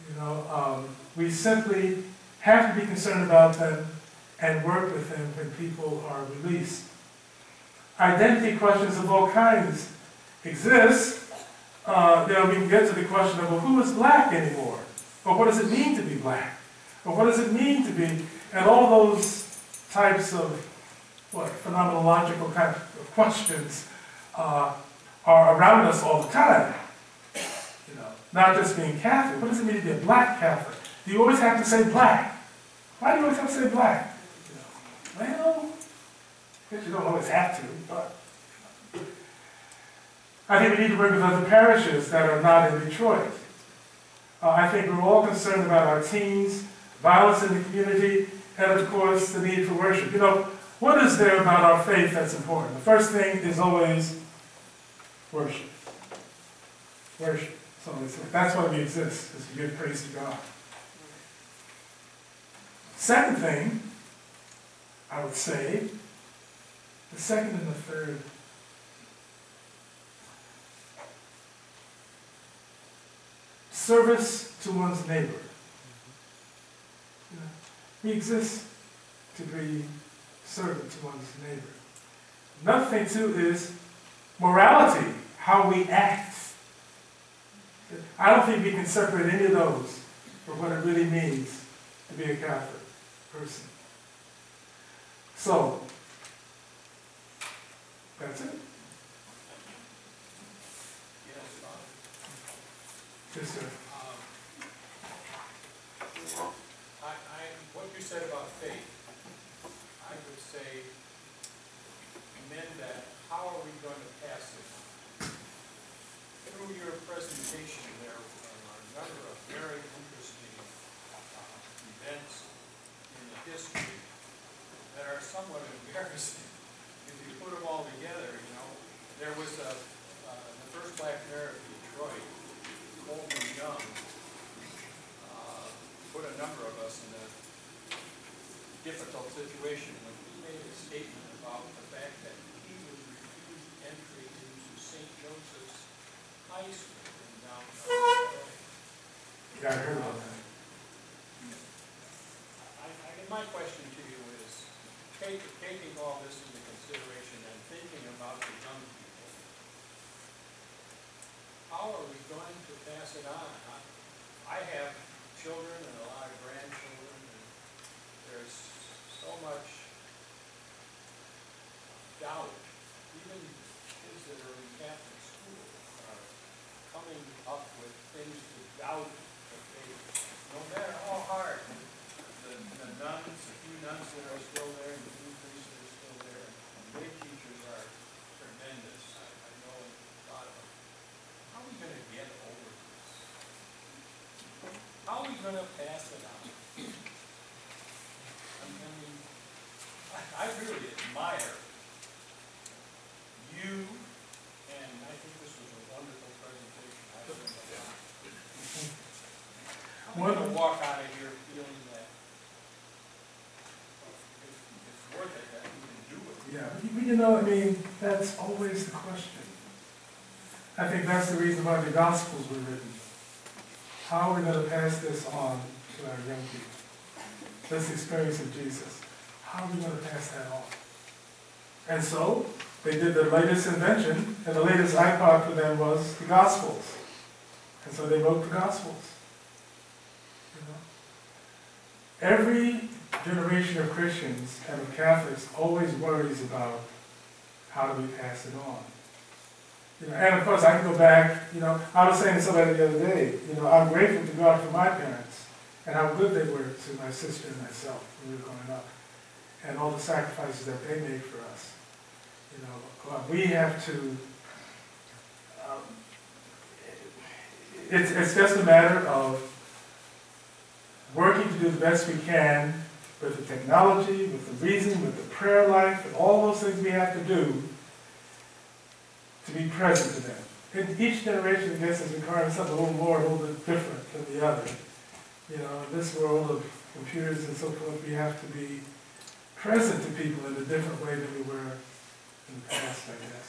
You know, we simply have to be concerned about them and work with them when people are released. Identity questions of all kinds exist. You know, we can get to the question of, well, who is Black anymore? Or what does it mean to be Black? Or what does it mean to be, and all those types of, phenomenological kind of questions are around us all the time. You know, not just being Catholic. What does it mean to be a Black Catholic? Do you always have to say Black? Why do you always have to say Black? You know, well, I guess you don't always have to, but I think we need to work with other parishes that are not in Detroit. I think we're all concerned about our teens, violence in the community, and of course the need for worship. You know, what is there about our faith that's important? The first thing is always worship. Worship. So that's why we exist, is to give praise to God. Second thing, I would say, the second and the third, service to one's neighbor. You know, we exist to be servant to one's neighbor. Another thing too is morality, how we act. I don't think we can separate any of those from what it really means to be a Catholic person. So, that's it. Yes, sir. What you said about faith, I would say, meant that how are we going to pass it on? Through your presentation, there are a number of very interesting events in the history that are somewhat embarrassing. If you put them all together, you know, there was the first Black mayor of Detroit, Tolton Young, put a number of us in a difficult situation when he made a statement about the fact that he was refused entry into St. Joseph's High School in downtown Detroit. Yeah, I heard about that. My question to you is, taking all this into consideration and thinking about the young people, how are we going to pass it on? I have children and a lot of grandchildren, and there's so much doubt. Even kids that are in Catholic school are coming up with things to doubt the faith, no matter how hard. The nuns, a few nuns that are still there, and the few priests that are still there, and the lay teachers are tremendous. I know a lot of them. How are we going to get over this? How are we going to pass it on? admire you, and I think this was a wonderful presentation. I think I'm going to walk out of here feeling that it's worth it that we can do it. Yeah, but you know, I mean, that's always the question. I think that's the reason why the Gospels were written. How are we going to pass this on to our young people? This experience of Jesus. How are we going to pass that on? And so, they did the latest invention, and the latest iPod for them was the Gospels. And so they wrote the Gospels. You know? Every generation of Christians and of Catholics always worries about how do we pass it on. You know, and of course, I can go back, you know, I was saying to somebody the other day, you know, I'm grateful to God for my parents and how good they were to my sister and myself when we were growing up, and all the sacrifices that they made for us. You know, we have to, it's just a matter of working to do the best we can with the technology, with the reason, with the prayer life, with all those things we have to do to be present to them. And each generation, I guess, is requiring something a little more, a little bit different than the other. You know, in this world of computers and so forth, we have to be present to people in a different way than we were in the past, I guess.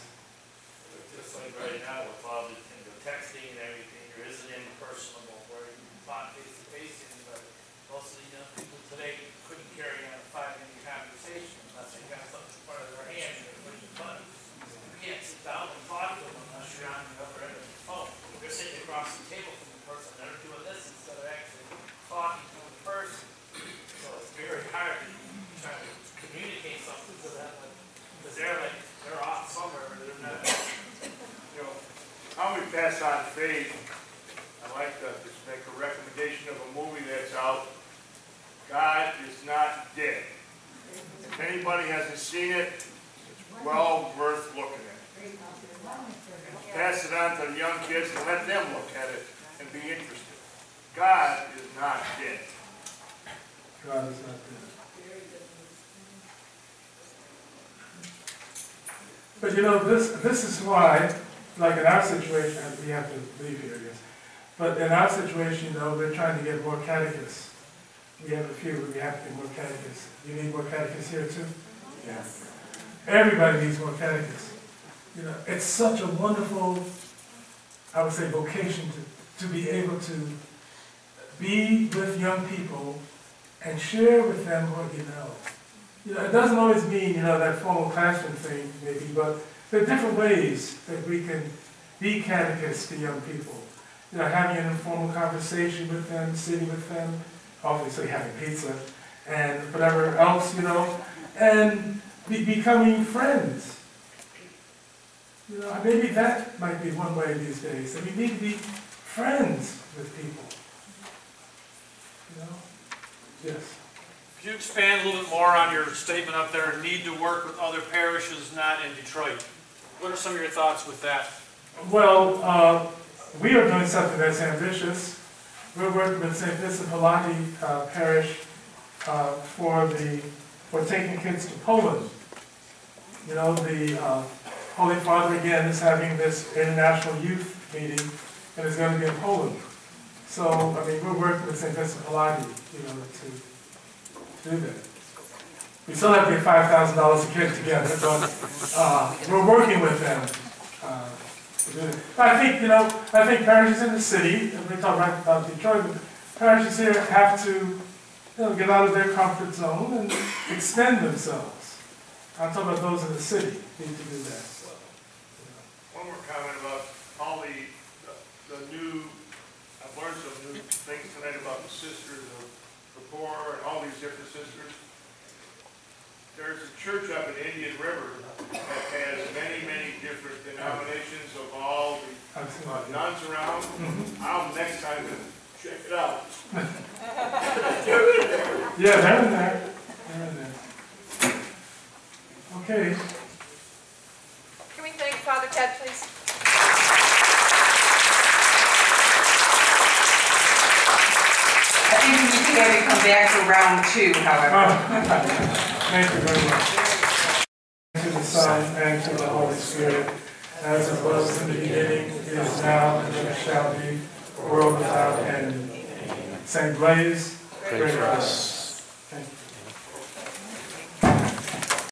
Just like right now with all the texting and everything, there isn't any personable where you can talk face to face, but most of the young people today couldn't carry on a 5-minute conversation unless they got something in front of their hand and they're pushing buttons. You can't sit down and talk to them unless you're on the other end of the phone. They're sitting across the table from the person, they're doing this instead of actually talking to the person. So it's very hard to try to communicate something to them because they're off somewhere, they're not. You know, how we pass on faith, I'd like to just make a recommendation of a movie that's out. God is Not Dead. If anybody hasn't seen it, it's well worth looking at. Pass it on to the young kids and let them look at it and be interested. God is not dead. God is not dead. But you know, this is why, like in our situation, we have to leave here, yes. But in our situation, you know, we're trying to get more catechists. We have a few, but we have to get more catechists. You need more catechists here too? Yes. Everybody needs more catechists. You know, it's such a wonderful, I would say, vocation to be able to be with young people and share with them what you know. You know, it doesn't always mean, you know, that formal classroom thing, maybe, but there are different ways that we can be catechists to young people. You know, having an informal conversation with them, sitting with them, obviously having pizza, and whatever else, you know, and becoming friends. You know, maybe that might be one way these days, that we need to be friends with people. You know? Yes. Could you expand a little bit more on your statement up there, need to work with other parishes not in Detroit? What are some of your thoughts with that? Well, we are doing something that's ambitious. We're working with St. Vincent Palati Parish for taking kids to Poland. You know, the Holy Father again is having this international youth meeting, and it's going to be in Poland. So, I mean, we're working with St. Vincent Palati, you know, to do that. We still have to get $5,000 a kid together, but we're working with them to do that. I think, you know, I think parishes in the city, and we talk about Detroit, but parishes here have to, you know, get out of their comfort zone and extend themselves. I'm talking about those in the city need to do that. One more comment about all the new, I've learned some new things tonight about the sisters of the poor and all these different sisters. There's a church up in Indian River that has many, many different denominations of all the nuns around. I'll next time check it out. Yeah, they're in there. They're in there. Okay. Can we thank Father Ted, please? I think we need to have you come back for round 2, however. Thank you very much. Son, and to the Holy Spirit, as it was in the beginning, is now, and ever shall be, world without end. Saint Blase, pray for us.